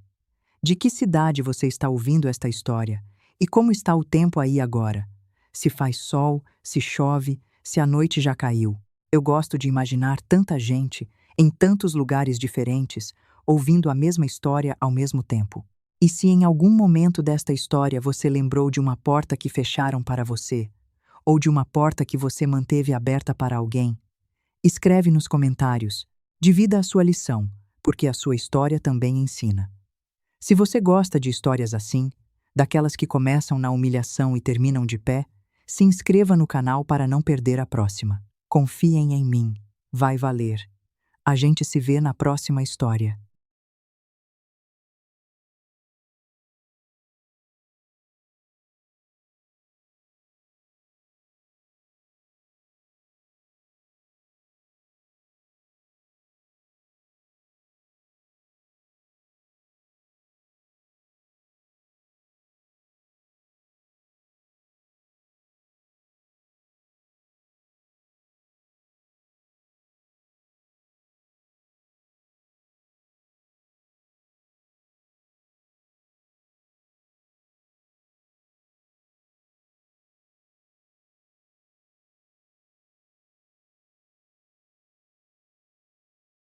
De que cidade você está ouvindo esta história? E como está o tempo aí agora? Se faz sol, se chove, se a noite já caiu. Eu gosto de imaginar tanta gente, em tantos lugares diferentes, ouvindo a mesma história ao mesmo tempo. E se em algum momento desta história você lembrou de uma porta que fecharam para você, ou de uma porta que você manteve aberta para alguém, escreve nos comentários, divida a sua lição, porque a sua história também ensina. Se você gosta de histórias assim, daquelas que começam na humilhação e terminam de pé, se inscreva no canal para não perder a próxima. Confiem em mim, vai valer. A gente se vê na próxima história.